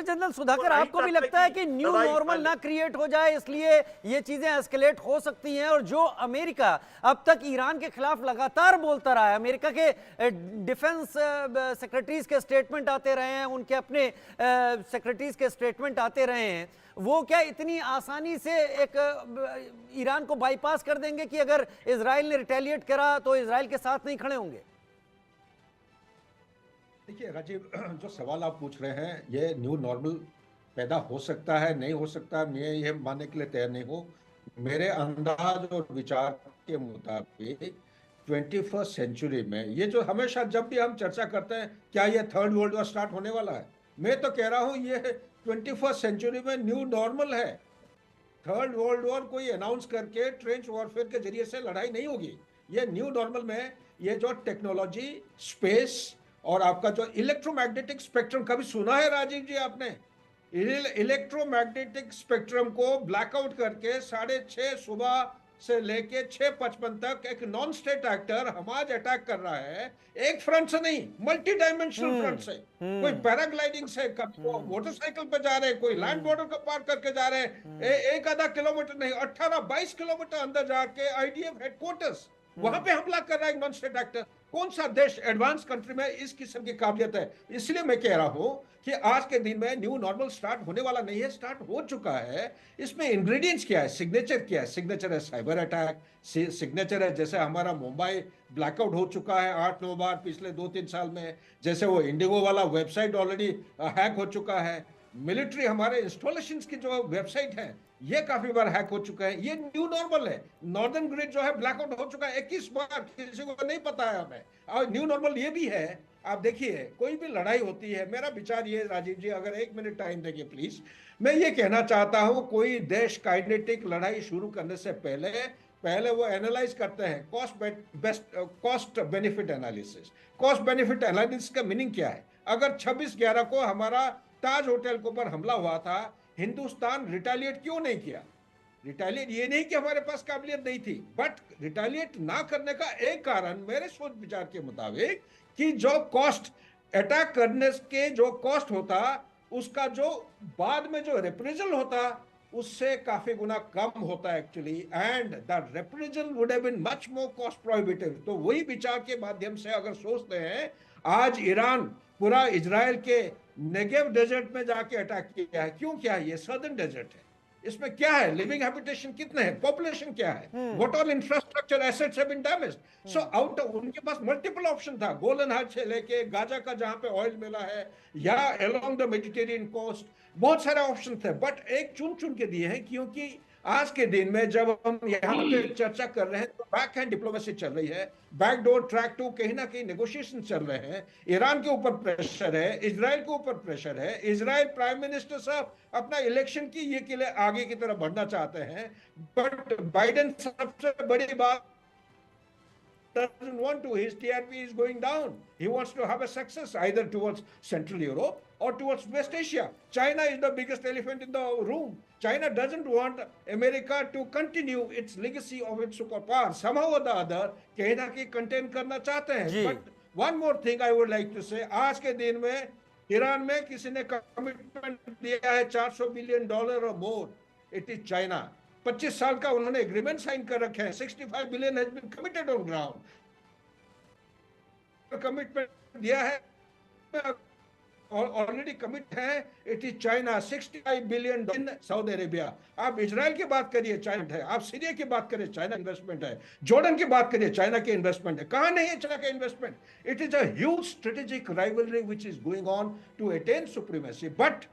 जनरल सुधाकर, आपको भी लगता है कि न्यू नॉर्मल ना क्रिएट हो जाए, इसलिए ये चीजें एस्केलेट हो सकती हैं? और जो अमेरिका अब तक ईरान के खिलाफ लगातार बोलता रहा है, अमेरिका के डिफेंस सेक्रेटरीज के स्टेटमेंट आते रहे हैं, उनके अपने सेक्रेटरीज के स्टेटमेंट आते रहे हैं, वो क्या इतनी आसानी से एक ईरान को बाईपास कर देंगे कि अगर इजराइल ने रिटेलिएट करा तो इजराइल के साथ नहीं खड़े होंगे? देखिए राजीव, जो सवाल आप पूछ रहे हैं, ये न्यू नॉर्मल पैदा हो सकता है, नहीं हो सकता, मैं ये मानने के लिए तैयार नहीं हूँ। मेरे अंदाज और विचार के मुताबिक 21st सेंचुरी में, ये जो हमेशा जब भी हम चर्चा करते हैं क्या ये थर्ड वर्ल्ड वॉर स्टार्ट होने वाला है, मैं तो कह रहा हूँ ये 21st सेंचुरी में न्यू नॉर्मल है। थर्ड वर्ल्ड वॉर कोई अनाउंस करके ट्रेंच वॉरफेयर के जरिए से लड़ाई नहीं होगी। ये न्यू नॉर्मल में ये जो टेक्नोलॉजी, स्पेस और आपका जो इलेक्ट्रोमैग्नेटिक स्पेक्ट्रम, कभी सुना है राजीव जी आपने? इलेक्ट्रोमैग्नेटिक स्पेक्ट्रम को ब्लैकआउट करके 6:30 सुबह से लेके 6:55 तक एक नॉन स्टेट एक्टर हमाज अटैक कर रहा है, एक फ्रंट से नहीं, मल्टी डायमेंशनल फ्रंट से। कोई पैराग्लाइडिंग से, वो मोटरसाइकिल पे जा रहे हैं, कोई लैंड बॉर्डर को पार करके जा रहे हैं, एक आधा किलोमीटर नहीं, 18-22 किलोमीटर अंदर जाके आईडीएफ हेडक्वार्टर्स, वहां पे हमला कर रहा है नॉन स्टेट एक्टर। कौन सा देश एडवांस कंट्री में इस किस्म की काबिलियत है? इसलिए मैं कह रहा हूं कि आज के दिन में न्यू नॉर्मल स्टार्ट होने वाला नहीं है, स्टार्ट हो चुका है। इसमें इंग्रेडिएंट्स क्या है, सिग्नेचर क्या है? सिग्नेचर है साइबर अटैक, सिग्नेचर है जैसे हमारा मुंबई ब्लैकआउट हो चुका है 8-9 बार पिछले 2-3 साल में, जैसे वो इंडिगो वाला वेबसाइट ऑलरेडी हैक हो चुका है, मिलिट्री हमारे इंस्टॉलेशन की जो वेबसाइट है ये काफी बार हैक हो चुका है। ये न्यू नॉर्मल है। नॉर्दर्न ग्रिड जो है ब्लैकआउट हो चुका है 21 बार, किसी को नहीं पता है हमें। और न्यू नॉर्मल ये भी है, आप देखिए कोई भी लड़ाई होती है, मेरा विचार ये राजीव जी, अगर 1 मिनट टाइम देंगे प्लीज, मैं ये कहना चाहता हूं, कोई देश काइनेटिक लड़ाई शुरू करने से पहले वो एनालाइज करते हैं cost benefit analysis. Cost benefit analysis का मीनिंग क्या है? अगर 26/11 को हमारा ताज होटल के ऊपर हमला हुआ था, हिंदुस्तान रिटेलिएट क्यों नहीं किया? रिटेलिएट ये नहीं कि हमारे पास काबिलियत नहीं थी, बट रिटेलिएट ना करने का एक कारण मेरे सोच विचार के मुताबिक कि जो कॉस्ट, अटैक करने के जो कॉस्ट होता, उसका जो बाद में जो रिप्रेजल होता उससे काफी गुना कम होता है actually, and the reprisal would have been much more cost prohibitive. तो वही विचार के माध्यम से अगर सोचते हैं, आज ईरान पूरा इजराइल के नेगेव डेजर्ट में जाके अटैक किया है, क्यों किया है? ये सदर्न डेजर्ट है, इसमें क्या है? लिविंग हैबिटेशन कितने हैं, पॉपुलेशन क्या है, what all infrastructure assets have been damaged. So out of, उनके पास मल्टीपल ऑप्शन था, गोलन हाइट्स से लेके गाजा का जहां पे ऑयल मिला है, या अलोंग द मेडिटेरियन कोस्ट, बहुत सारे ऑप्शन थे, बट एक चुन चुन के दिए हैं, क्योंकि आज के दिन में जब हम यहाँ पे चर्चा कर रहे हैं तो बैक हैंड डिप्लोमेसी चल रही है, बैकडोर ट्रैक टू कहीं ना कहीं नेगोशिएशन चल रहे हैं। ईरान के ऊपर प्रेशर है, इजराइल के ऊपर प्रेशर है। इजराइल प्राइम मिनिस्टर साहब अपना इलेक्शन की ये के लिए आगे की तरफ बढ़ना चाहते हैं, बट बाइडेन सबसे बड़ी बात doesn't want to. His TRP is going down. He wants to have a success either towards Central Europe or towards West Asia. China is the biggest elephant in the room. China doesn't want America to continue its legacy of its superpower. Somehow or the other, कहीं ना कहीं contain करना चाहते हैं. But one more thing I would like to say, आज के दिन में ईरान में किसी ने कमिटमेंट दिया है $400 billion or more. It is China. 25 साल का उन्होंने एग्रीमेंट साइन कर रखे हैं। 65 billion has been committed on ground. Commitment दिया है और ऑलरेडी कमिट है। It is China 65 billion in Saudi Arabia. आप इजराइल की बात करिए, चाइना है। आप सीरिया की बात करिए, चाइना इन्वेस्टमेंट है। जॉर्डन की बात करिए, चाइना की इन्वेस्टमेंट है। कहां नहीं है चाइना का investment? It is a huge strategic rivalry which is going on to attain supremacy, but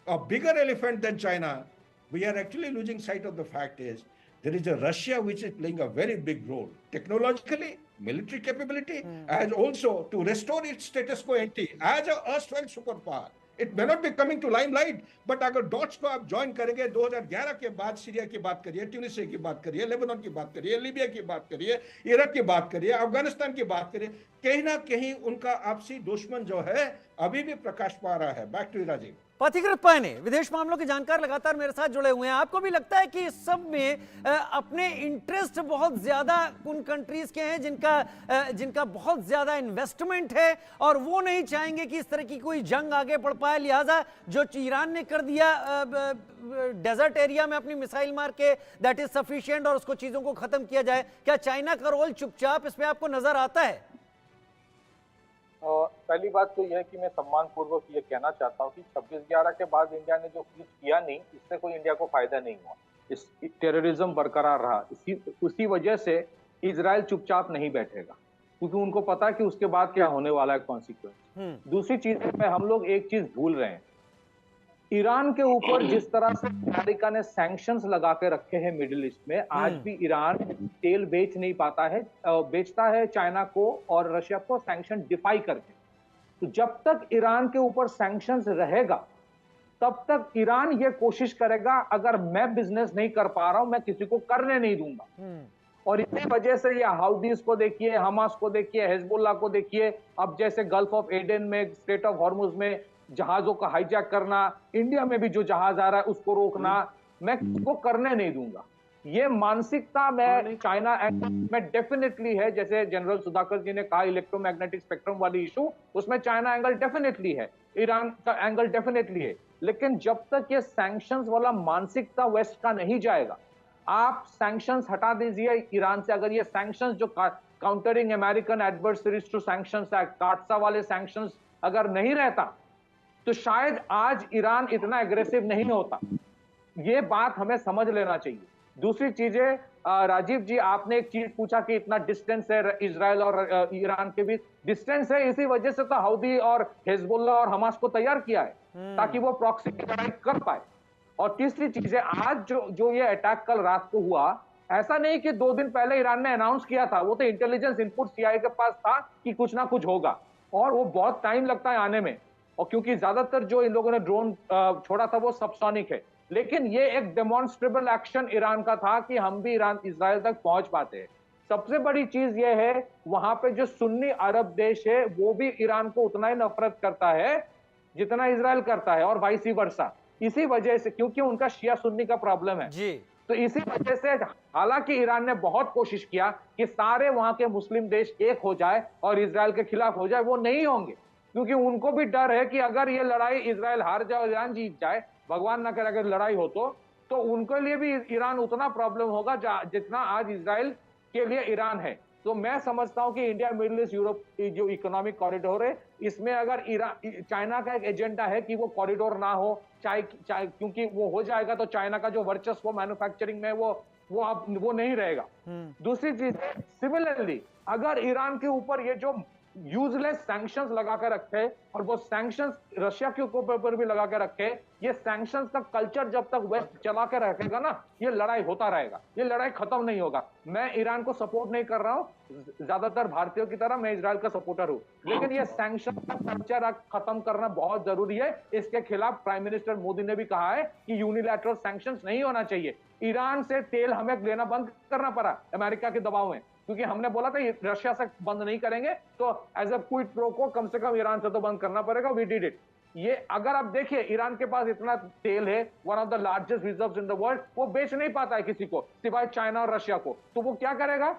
a bigger elephant than China. We are actually losing sight of the fact is there is a Russia which is playing a very big role technologically, military capability, as also to restore its status quo ante as a erstwhile superpower. It may not be coming to limelight, but अगर dots को आप join करेंगे 2011 के बाद Syria की बात करिए, Tunisia की बात करिए, लेबनान की बात करिए, लीबिया की बात करिए, इराक की बात करिए, अफगानिस्तान की बात करिए, कहीं ना कहीं उनका आपसी दुश्मन जो है अभी भी प्रकाश पा रहा है. Back to Rajiv. पथिकृत पायने विदेश मामलों के जानकार लगातार मेरे साथ जुड़े हुए हैं. आपको भी लगता है कि इस सब में अपने इंटरेस्ट बहुत ज्यादा उन कंट्रीज के हैं जिनका बहुत ज्यादा इन्वेस्टमेंट है और वो नहीं चाहेंगे कि इस तरह की कोई जंग आगे बढ़ पाए, लिहाजा जो ईरान ने कर दिया डेजर्ट एरिया में अपनी मिसाइल मार के, दैट इज सफिशिएंट और उसको चीजों को खत्म किया जाए. क्या चाइना का रोल चुपचाप इस पे आपको नजर आता है? पहली बात तो यह है कि मैं सम्मानपूर्वक ये कहना चाहता हूँ कि 26/11 के बाद इंडिया ने जो कुछ किया नहीं, इससे कोई इंडिया को फायदा नहीं हुआ. इस टेररिज्म बरकरार रहा. उसी वजह से इजराइल चुपचाप नहीं बैठेगा, क्योंकि उनको पता है कि उसके बाद क्या होने वाला है कॉन्सिक्वेंस. दूसरी चीज में हम लोग एक चीज भूल रहे हैं. ईरान के ऊपर जिस तरह से अमेरिका ने सैंक्शंस लगा के रखे हैं मिडिल ईस्ट में, आज भी ईरान तेल बेच नहीं पाता है, बेचता है चाइना को और रशिया को सैंक्शन डिफाई करके. तो जब तक ईरान के ऊपर सैंक्शंस रहेगा तब तक ईरान ये कोशिश करेगा, अगर मैं बिजनेस नहीं कर पा रहा हूं मैं किसी को करने नहीं दूंगा. और इसी वजह से ये हाउदीज को देखिए, हमास को देखिए, हिजबुल्लाह को देखिए, अब जैसे गल्फ ऑफ एडन में, स्ट्रेट ऑफ हॉर्मुज में जहाजों का हाईजैक करना, इंडिया में भी जो जहाज आ रहा है उसको रोकना, मैं किसको करने नहीं दूंगा. ये मानसिकता में चाइना में डेफिनेटली है. जैसे जनरल सुधाकर जी ने कहा इलेक्ट्रोमैग्नेटिक स्पेक्ट्रम वाली इशू, उसमें चाइना एंगल डेफिनेटली है, ईरान का एंगल डेफिनेटली है. लेकिन जब तक ये सैंक्शंस वाला मानसिकता वेस्ट का नहीं जाएगा, आप सैंक्शंस हटा दीजिए ईरान से. अगर ये सैंक्शंस जो countering American adversaries to sanctions act, CAATSA वाले सैंक्शंस अगर नहीं रहता तो शायद आज ईरान इतना एग्रेसिव नहीं होता. ये बात हमें समझ लेना चाहिए. दूसरी चीजें, राजीव जी आपने एक चीज पूछा कि इतना डिस्टेंस है इजराइल और ईरान के बीच. डिस्टेंस है इसी वजह से तो हाउदी और हिजबुल्लाह और हमास को तैयार किया है, ताकि वो प्रॉक्सी की लड़ाई कर पाए. और तीसरी चीज है, आज जो ये अटैक कल रात को हुआ, ऐसा नहीं कि 2 दिन पहले ईरान ने अनाउंस किया था. वो तो इंटेलिजेंस इनपुट सीआईए के पास था कि कुछ ना कुछ होगा, और वो बहुत टाइम लगता है आने में. और क्योंकि ज्यादातर जो इन लोगों ने ड्रोन छोड़ा था वो सबसोनिक है, लेकिन ये एक डेमोन्स्ट्रेबल एक्शन ईरान का था कि हम भी ईरान इजराइल तक पहुंच पाते हैं. सबसे बड़ी चीज ये है, वहां पे जो सुन्नी अरब देश है वो भी ईरान को उतना ही नफरत करता है जितना इजराइल करता है, और वाइस वर्सा. इसी वजह से, क्योंकि उनका शिया सुन्नी का प्रॉब्लम है जी, तो इसी वजह से हालांकि ईरान ने बहुत कोशिश किया कि सारे वहां के मुस्लिम देश एक हो जाए और इजराइल के खिलाफ हो जाए, वो नहीं होंगे, क्योंकि उनको भी डर है कि अगर ये लड़ाई इजराइल हार जाए, ईरान जीत जाए, भगवान ना करे अगर लड़ाई हो तो उनके लिए भी ईरान उतना प्रॉब्लम होगा जितना आज इजराइल के लिए ईरान है. तो मैं समझता हूं कि इंडिया मिडिल ईस्ट यूरोप जो इकोनॉमिक कॉरिडोर है, इसमें अगर चाइना का एक एजेंडा है कि वो कॉरिडोर ना हो, क्योंकि वो हो जाएगा तो चाइना का जो वर्चस्व मैन्युफैक्चरिंग में वो नहीं रहेगा. दूसरी चीज, सिमिलरली अगर ईरान के ऊपर ये जो यूजलेस सैंक्शंस लगा के रखे और वो सैंक्शंस रशिया के ऊपर भी लगा के रखे। ये सैंक्शंस का कल्चर जब तक वेस्ट चला के रखेगा ना, ये लड़ाई होता रहेगा, ये लड़ाई खत्म नहीं होगा। मैं ईरान को सपोर्ट नहीं कर रहा हूं, ज्यादातर भारतीयों की तरह मैं इजराइल का सपोर्टर हूं, लेकिन ये सैंक्शन का कल्चर खत्म करना बहुत जरूरी है। इसके खिलाफ प्राइम मिनिस्टर मोदी ने भी कहा है कि यूनिलैटरल सैंक्शंस नहीं होना चाहिए। ईरान से तेल हमें लेना बंद करना पड़ा अमेरिका के दबाव में, क्योंकि हमने बोला था रशिया से बंद नहीं करेंगे, तो एज अ क्विड प्रो को कम से कम ईरान से तो बंद करना पड़ेगा। We did it. ये अगर आप देखिए, ईरान के पास इतना तेल है, one of the largest reserves in the world, वो बेच नहीं पाता है किसी को सिवाय चाइना और रशिया को। तो वो क्या करेगा?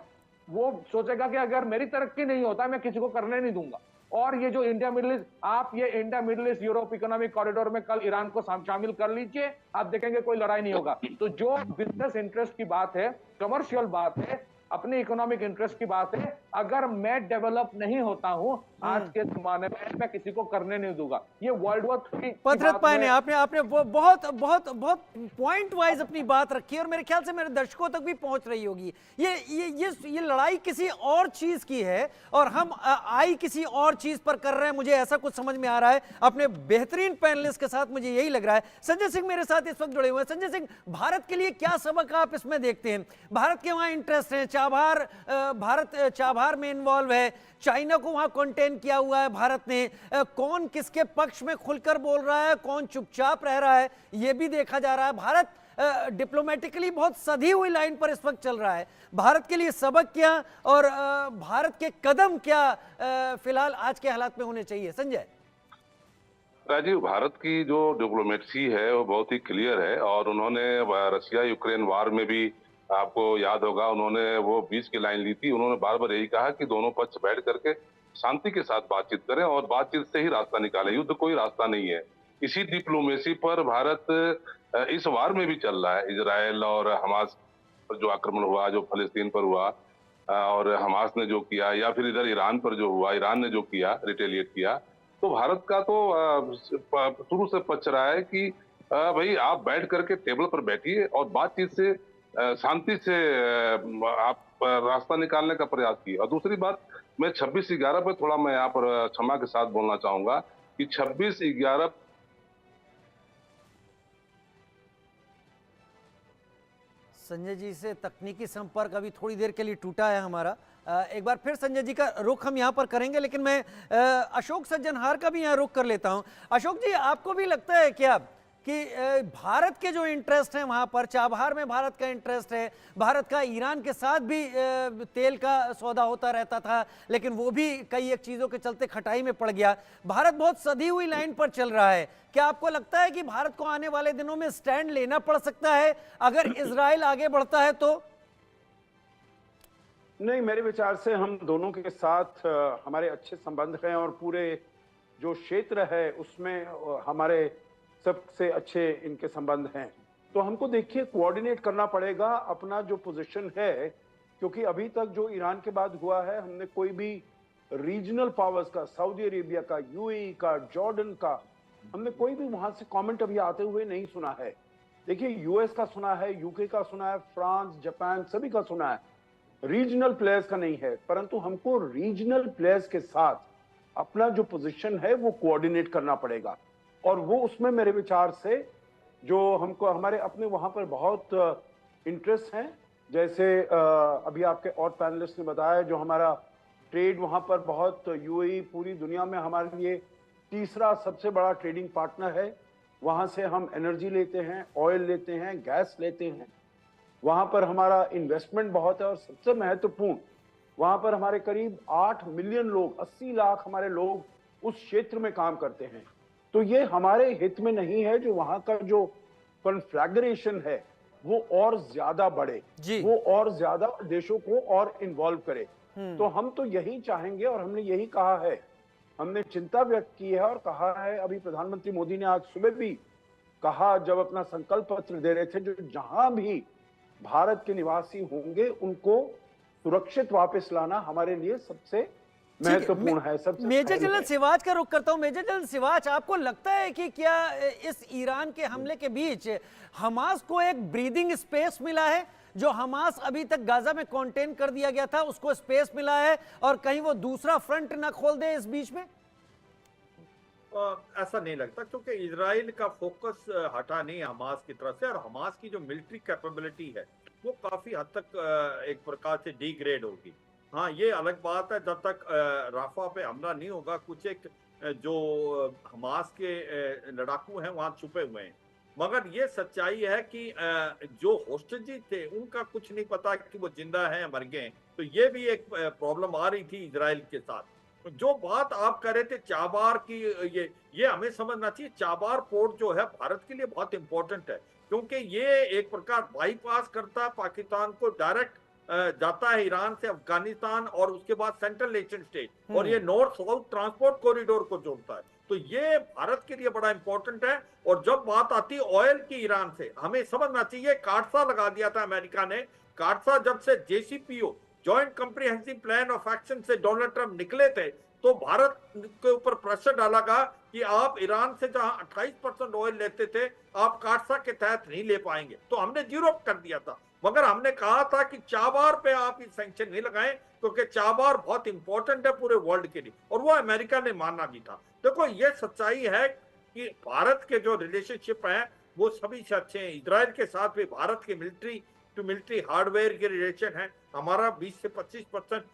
वो सोचेगा कि अगर मेरी तरक्की नहीं होता मैं किसी को करने नहीं दूंगा। और ये जो इंडिया मिडिल ईस्ट, आप ये India middle east Europe economic corridor में कल ईरान को शामिल कर लीजिए, आप देखेंगे कोई लड़ाई नहीं होगा। तो जो बिजनेस इंटरेस्ट की बात है, कमर्शियल बात है, अपने इकोनॉमिक इंटरेस्ट की बात है, अगर मैं डेवलप नहीं होता हूं आज के जमाने में, मैं किसी को करने नहीं दूंगा। ये वर्ल्ड वॉर 3 पथरत पाय ने आपने बहुत बहुत बहुत पॉइंट वाइज अपनी बात रखी है और मेरे ख्याल से मेरे दर्शकों तक भी पहुंच रही होगी। ये लड़ाई किसी और चीज की है और हम आई किसी और चीज पर कर रहे हैं, मुझे ऐसा कुछ समझ में आ रहा है। अपने बेहतरीन पैनलिस्ट के साथ मुझे यही लग रहा है। संजय सिंह मेरे साथ इस वक्त जुड़े हुए हैं। संजय सिंह, भारत के लिए क्या सबक आप इसमें देखते हैं? भारत के वहां इंटरेस्ट है, भारत चाबहार में इन्वॉल्व है, चाइना को वहां कंटेन किया हुआ है भारत ने। कौन किसके पक्ष में खुलकर बोल रहा है, कौन चुपचाप रह रहा है, यह भी देखा जा रहा है। भारत डिप्लोमेटिकली बहुत सधी हुई लाइन पर इस वक्त चल रहा है। भारत के लिए सबक क्या और भारत के कदम क्या फिलहाल आज के हालात में होने चाहिए? संजय। राजीव, भारत की जो डिप्लोमेसी है वो बहुत ही क्लियर है और उन्होंने रशिया यूक्रेन वार में भी, आपको याद होगा, उन्होंने वो बीच की लाइन ली थी। उन्होंने बार बार यही कहा कि दोनों पक्ष बैठ करके शांति के साथ बातचीत करें और बातचीत से ही रास्ता निकालें, युद्ध कोई रास्ता नहीं है। इसी डिप्लोमेसी पर भारत इस वार में भी चल रहा है। इजराइल और हमास पर जो आक्रमण हुआ, जो फलस्तीन पर हुआ और हमास ने जो किया, या फिर इधर ईरान पर जो हुआ, ईरान ने जो किया, रिटेलिएट किया, तो भारत का तो शुरू से पक्ष रहा है कि भाई आप बैठ करके टेबल पर बैठिए और बातचीत से शांति से आप रास्ता निकालने का प्रयास किए। और दूसरी बात, मैं 26/11 पे थोड़ा मैं यहाँ पर क्षमा के साथ बोलना चाहूंगा कि 26/11 संजय जी से तकनीकी संपर्क अभी थोड़ी देर के लिए टूटा है हमारा। एक बार फिर संजय जी का रुख हम यहाँ पर करेंगे, लेकिन मैं अशोक सज्जनहार का भी यहाँ रुख कर लेता हूँ। अशोक जी, आपको भी लगता है क्या कि भारत के जो इंटरेस्ट हैं वहाँ पर, चाबहार में भारत का इंटरेस्ट है, भारत का ईरान के साथ भी तेल का सौदा होता रहता था, लेकिन वो भी कई एक चीज़ों के चलते खटाई में पड़ गया। भारत बहुत सधी हुई लाइन पर चल रहा है। क्या आपको लगता है कि भारत को आने वाले दिनों में स्टैंड लेना पड़ सकता है अगर इजराइल आगे बढ़ता है तो? नहीं, मेरे विचार से हम दोनों के साथ हमारे अच्छे संबंध हैं और पूरे जो क्षेत्र है उसमें हमारे सबसे अच्छे इनके संबंध हैं। तो हमको देखिए कोऑर्डिनेट करना पड़ेगा अपना जो पोजीशन है, क्योंकि अभी तक जो ईरान के बाद हुआ है, हमने कोई भी रीजनल पावर्स का, सऊदी अरेबिया का, यूएई का, जॉर्डन का, हमने कोई भी वहां से कमेंट अभी आते हुए नहीं सुना है। देखिए यूएस का सुना है, यूके का सुना है, फ्रांस, जापान, सभी का सुना है, रीजनल प्लेयर्स का नहीं है। परंतु हमको रीजनल प्लेयर्स के साथ अपना जो पोजीशन है वो कोऑर्डिनेट करना पड़ेगा और वो उसमें मेरे विचार से जो हमको हमारे अपने वहां पर बहुत इंटरेस्ट हैं, जैसे अभी आपके और पैनलिस्ट ने बताया, जो हमारा ट्रेड वहां पर बहुत, यूएई पूरी दुनिया में हमारे लिए तीसरा सबसे बड़ा ट्रेडिंग पार्टनर है। वहां से हम एनर्जी लेते हैं, ऑयल लेते हैं, गैस लेते हैं। वहां पर हमारा इन्वेस्टमेंट बहुत है और सबसे महत्वपूर्ण, वहां पर हमारे करीब 8 मिलियन लोग, 80 लाख हमारे लोग उस क्षेत्र में काम करते हैं। तो ये हमारे हित में नहीं है जो वहां का जो कॉन्फ्लैग्रेशन है वो और ज्यादा बढ़े, वो और ज्यादा देशों को और इन्वॉल्व करे। तो हम तो यही चाहेंगे और हमने यही कहा है, हमने चिंता व्यक्त की है और कहा है, अभी प्रधानमंत्री मोदी ने आज सुबह भी कहा जब अपना संकल्प पत्र दे रहे थे, जो जहां भी भारत के निवासी होंगे उनको सुरक्षित वापस लाना हमारे लिए सबसे महत्वपूर्ण है। सबसे मेजर जनरल सिवाच का रुख करता हूं। मेजर जनरल सिवाच, आपको लगता है कि क्या इस ईरान के हमले के बीच हमास को एक ब्रीदिंग स्पेस मिला है? जो हमास अभी तक गाजा में कंटेन कर दिया गया था उसको स्पेस मिला है और कहीं वो दूसरा फ्रंट ना खोल दे इस बीच में? ऐसा नहीं लगता, क्योंकि इजराइल का फोकस हटा नहीं हमास की तरफ से, और हमास की जो मिलिट्री कैपेबिलिटी है वो काफी हद तक एक प्रकार से डिग्रेड होगी। हाँ, ये अलग बात है, जब तक राफा पे हमला नहीं होगा, कुछ एक जो हमास के लड़ाकू हैं वहां छुपे हुए हैं, मगर ये सच्चाई है कि जो होस्टेजेस थे उनका कुछ नहीं पता कि वो जिंदा हैं या मर गए। तो ये भी एक प्रॉब्लम आ रही थी इजराइल के साथ। जो बात आप कर रहे थे चाबार की, ये हमें समझना चाहिए, चाबार पोर्ट जो है भारत के लिए बहुत इंपॉर्टेंट है, क्योंकि ये एक प्रकार बाईपास करता है पाकिस्तान को, डायरेक्ट जाता है ईरान से अफगानिस्तान और उसके बाद सेंट्रल एशियन स्टेट, और ये नॉर्थ साउथ ट्रांसपोर्ट कॉरिडोर को जोड़ता है। तो ये भारत के लिए बड़ा इंपॉर्टेंट है। और जब बात आती है ऑयल की ईरान से, हमें समझना चाहिए काटसा लगा दिया था अमेरिका ने। काटसा जब से JCPO joint comprehensive plan of action से डोनाल्ड ट्रंप निकले थे, तो भारत के ऊपर प्रेशर डाला गया कि आप ईरान से जहां 28% ऑयल लेते थे, आप काटसा के तहत नहीं ले पाएंगे। तो हमने जीरो कर दिया था, मगर हमने कहा था कि चाबार पे आप ये सैंक्शन नहीं लगाएं, क्योंकि चाबार बहुत इंपॉर्टेंट है पूरे वर्ल्ड के लिए, और वो अमेरिका ने माना भी था। देखो, ये सच्चाई है कि भारत के जो रिलेशनशिप हैं वो सभी से अच्छे हैं। इजराइल के साथ भी भारत के मिलिट्री टू मिलिट्री हार्डवेयर के रिलेशन है। हमारा 20 से 25%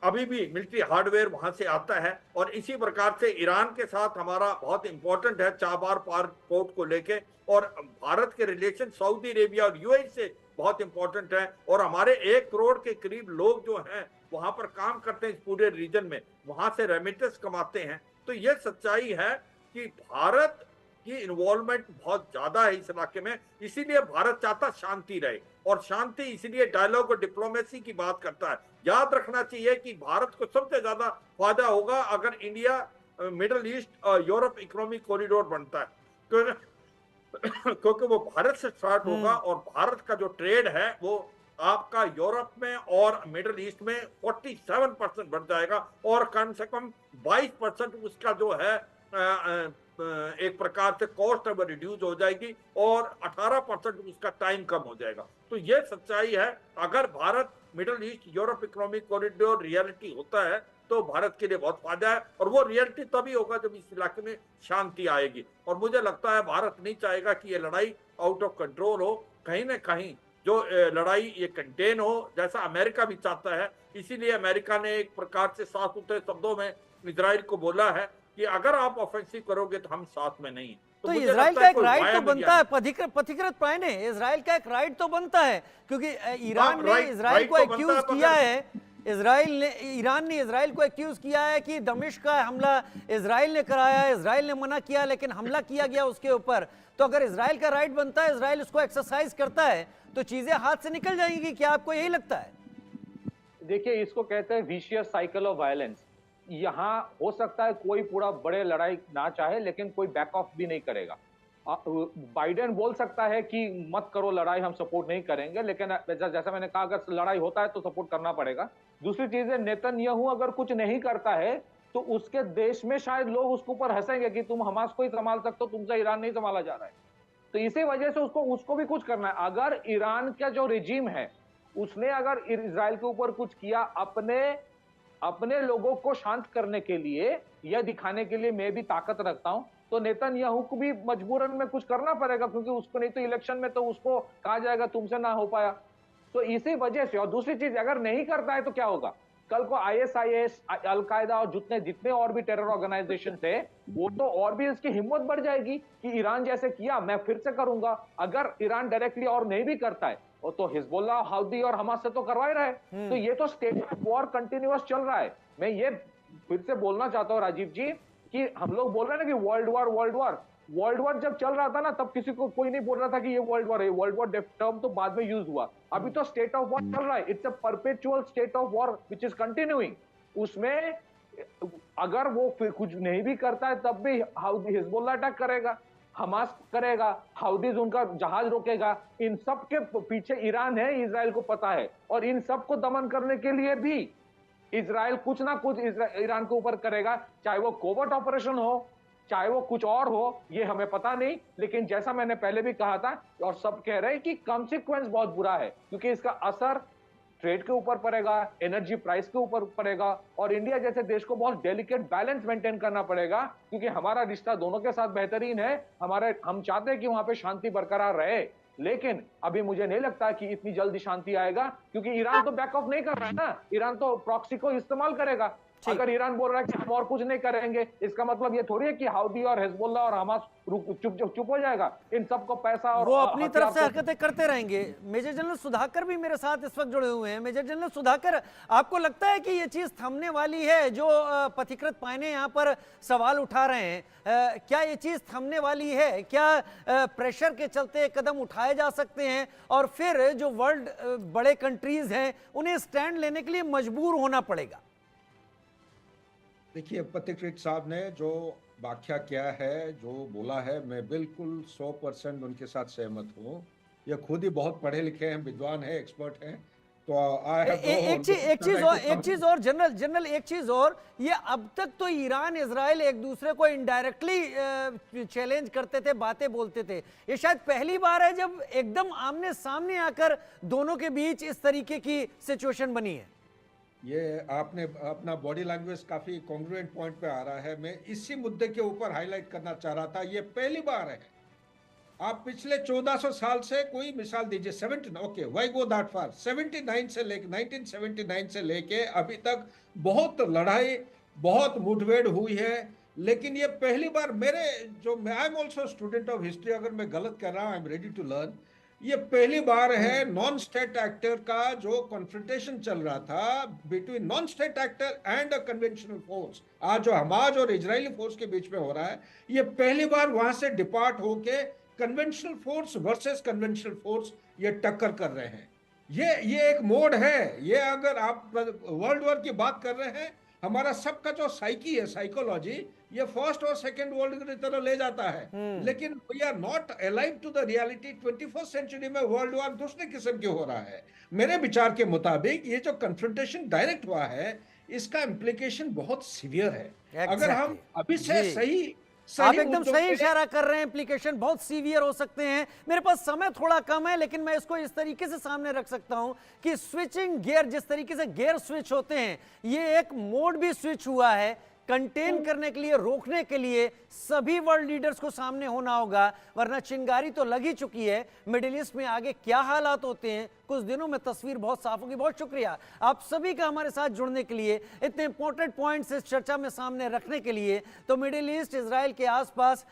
अभी भी मिलिट्री हार्डवेयर वहां से आता है, और इसी प्रकार से ईरान के साथ हमारा बहुत इंपॉर्टेंट है चाबार पोर्ट को लेके। और भारत के रिलेशन सऊदी अरेबिया और UAE से बहुत इंपॉर्टेंट है, और हमारे 1 करोड़ के करीब लोग जो हैं वहां पर काम करते हैं इस पूरे रीजन में, वहां से रेमिटेंस कमाते हैं। तो ये सच्चाई है कि भारत की इन्वॉल्वमेंट बहुत ज्यादा है इस इलाके में, इसीलिए भारत चाहता शांति रहे, और शांति इसीलिए डायलॉग और डिप्लोमेसी की बात करता है। याद रखना चाहिए कि भारत को सबसे ज्यादा फायदा होगा अगर इंडिया मिडल ईस्ट और यूरोप इकोनॉमिक कॉरिडोर बनता है, क्योंकि वो भारत से स्टार्ट होगा, और भारत का जो ट्रेड है वो आपका यूरोप में और मिडल ईस्ट में 47% बढ़ जाएगा, और कम से कम 22% उसका जो है एक प्रकार से कॉस्ट अब रिड्यूस हो जाएगी, और 18% उसका टाइम कम हो जाएगा। तो ये सच्चाई है। अगर Bharat middle east Europe economic corridor reality होता है तो भारत के लिए बहुत फायदा है, और वो रियलिटी तभी होगा जब इस इलाके में शांति आएगी। और मुझे लगता है भारत नहीं चाहेगा कि ये लड़ाई आउट ऑफ कंट्रोल हो, कहीं ना कहीं जो लड़ाई ये कंटेन हो, जैसा अमेरिका भी चाहता है। इसीलिए अमेरिका ने एक प्रकार से साफ सुथरे शब्दों में इजराइल को बोला है कि अगर आप ऑफेंसिव करोगे तो हम साथ में नहीं। तो इजराइल का एक राइट तो बनता है, पथिकृत प्राय ने इजराइल का एक राइट तो बनता है, क्योंकि ईरान ने इजराइल को एक्यूज किया है, ईरान ने इजराइल को एक्यूज किया है कि दमिश्क का हमला इजराइल ने कराया है, इजराइल ने मना किया, लेकिन हमला किया गया उसके ऊपर। तो अगर इजराइल का राइट बनता है, इजराइल उसको एक्सरसाइज करता है, तो चीजें हाथ से निकल जाएंगी। क्या आपको यही लगता है? देखिए, इसको कहते हैं विशियस साइकिल ऑफ वायलेंस। यहाँ हो सकता है कोई पूरा बड़े लड़ाई ना चाहे, लेकिन कोई बैक ऑफ भी नहीं करेगा। बाइडेन बोल सकता है कि मत करो लड़ाई, हम सपोर्ट नहीं करेंगे, लेकिन जैसा मैंने कहा, अगर लड़ाई होता है तो सपोर्ट करना पड़ेगा। दूसरी चीज है, नेतन्याहू अगर कुछ नहीं करता है तो उसके देश में शायद लोग उसके ऊपर हंसेंगे कि तुम हमास को ही संभाल सकते हो, तुमसे ईरान नहीं संभाला जा रहा है। तो इसी वजह से उसको भी कुछ करना है। अगर ईरान का जो रिजीम है उसने अगर इजराइल के ऊपर कुछ किया अपने लोगों को शांत करने के लिए, यह दिखाने के लिए मैं भी ताकत रखता हूं, तो नेतन्याहू को भी मजबूरन में कुछ करना पड़ेगा, क्योंकि उसको नहीं तो इलेक्शन में तो उसको कहा जाएगा तुमसे ना हो पाया। तो इसी वजह से। और दूसरी चीज, अगर नहीं करता है तो क्या होगा? कल को ISIS, अलकायदा और जितने और भी टेरर ऑर्गेनाइजेशन थे, वो तो और भी इसकी हिम्मत बढ़ जाएगी कि ईरान जैसे किया मैं फिर से करूंगा। अगर ईरान डायरेक्टली और नहीं भी करता है, तो हिजबुल्लाह, हाउदी और हमास से तो करवा ही रहा है। तो ये तो स्टेट ऑफ वॉर कंटिन्यूअस चल रहा है। मैं ये फिर से बोलना चाहता हूँ राजीव जी कि हम लोग बोल रहे हैं ना कि वर्ल्ड वॉर जब चल रहा था ना, तब किसी को कोई नहीं बोल रहा था कि ये वर्ल्ड वॉर है। वर्ल्ड वॉर टर्म तो बाद में यूज हुआ। अभी तो स्टेट ऑफ वॉर चल रहा है। It's a perpetual state of war which is continuing. उसमें अगर वो फिर कुछ नहीं भी करता है तब भी हिजबुल्लाह अटैक करेगा, हमास करेगा, हाउदीज उनका जहाज रोकेगा। इन सब के पीछे ईरान है, इजराइल को पता है। और इन सब को दमन करने के लिए भी इजराइल कुछ ना कुछ ईरान के ऊपर करेगा, चाहे वो कोवर्ट ऑपरेशन हो, चाहे वो कुछ और हो, ये हमें पता नहीं, लेकिन जैसा मैंने पहले भी कहा था और सब कह रहे हैं कि कॉन्सिक्वेंस बहुत बुरा है, क्योंकि इसका असर ट्रेड के ऊपर पड़ेगा, एनर्जी प्राइस के ऊपर पड़ेगा, और इंडिया जैसे देश को बहुत डेलिकेट बैलेंस मेंटेन करना पड़ेगा, क्योंकि हमारा रिश्ता दोनों के साथ बेहतरीन है। हम चाहते हैं कि वहां पे शांति बरकरार रहे, लेकिन अभी मुझे नहीं लगता कि इतनी जल्दी शांति आएगा, क्योंकि ईरान तो बैक ऑफ नहीं कर रहा है ना, ईरान तो प्रॉक्सी को इस्तेमाल करेगा। अगर ईरान बोल रहा है कि हम और कुछ नहीं करेंगे, इसका मतलब ये थोड़ी है कि हाउदी और हिजबुल्लाह और हमास चुप हो जाएगा। इन सबको पैसा और वो अपनी तरफ से हथियार हरकतें करते रहेंगे। मेजर जनरल सुधाकर भी मेरे साथ इस वक्त जुड़े हुए हैं। मेजर जनरल सुधाकर, आपको लगता है कि ये चीज थमने वाली है? जो पथिकृत पायने यहाँ पर सवाल उठा रहे हैं, क्या ये चीज थमने वाली है? क्या प्रेशर के चलते कदम उठाए जा सकते हैं और फिर जो वर्ल्ड बड़े कंट्रीज हैं उन्हें स्टैंड लेने के लिए मजबूर होना पड़ेगा? देखिए, पथिकृत साहब ने जो व्याख्या किया है, जो बोला है, मैं बिल्कुल 100% उनके साथ सहमत हूँ। ये खुद ही बहुत पढ़े लिखे हैं, विद्वान है, एक्सपर्ट हैं। तो एक चीज और जनरल एक चीज और, ये अब तक तो ईरान इजराइल एक दूसरे को इनडायरेक्टली चैलेंज करते थे, बातें बोलते थे। ये शायद पहली बार है जब एकदम आमने सामने आकर दोनों के बीच इस तरीके की सिचुएशन बनी है। ये आपने अपना बॉडी लैंग्वेज काफी कॉन्ग्रुएंट पॉइंट पे आ रहा है। मैं इसी मुद्दे के ऊपर हाईलाइट करना चाह रहा था। ये पहली बार है। आप पिछले 1400 साल से कोई मिसाल दीजिए, 70 okay why go that far, 79 से लेके 1979 से लेके अभी तक बहुत लड़ाई, बहुत मुठभेड़ हुई है, लेकिन ये पहली बार I am also student of history, अगर मैं गलत कर रहा हूं I am ready to learn. ये पहली बार है नॉन स्टेट एक्टर का जो कॉन्फ्रंटेशन चल रहा था between non state actor and a conventional force, आज जो हमास और इजरायली फोर्स के बीच में हो रहा है, ये पहली बार वहां से डिपार्ट होके conventional force versus conventional force ये टक्कर कर रहे हैं। ये एक मोड है। ये अगर आप वर्ल्ड वॉर की बात कर रहे हैं, हमारा सबका जो साइकी है, साइकोलॉजी, ये फर्स्ट और सेकंड वर्ल्ड की तरह ले जाता है, लेकिन we are not alive to the reality. 21st century में वर्ल्ड वॉर दूसरे किस्म के हो रहा है। मेरे विचार के मुताबिक ये जो कन्फ्रंटेशन डायरेक्ट हुआ है, इसका इम्प्लीकेशन बहुत सीवियर है। अगर हम अभी से आप एकदम सही इशारा कर रहे हैं, एप्लीकेशन बहुत सीवियर हो सकते हैं। मेरे पास समय थोड़ा कम है, लेकिन मैं इसको इस तरीके से सामने रख सकता हूं कि स्विचिंग गियर, जिस तरीके से गियर स्विच होते हैं, ये एक मोड भी स्विच हुआ है। कंटेन करने के लिए, रोकने के लिए सभी वर्ल्ड लीडर्स को सामने होना होगा, वरना चिंगारी तो लगी चुकी है। मिडिल ईस्ट में आगे क्या हालात होते हैं, कुछ दिनों में तस्वीर बहुत साफ होगी। बहुत शुक्रिया आप सभी का हमारे साथ जुड़ने के लिए, इतने इंपॉर्टेंट पॉइंट्स इस चर्चा में सामने रखने के लिए। तो मिडिल ईस्ट, इजराइल के आसपास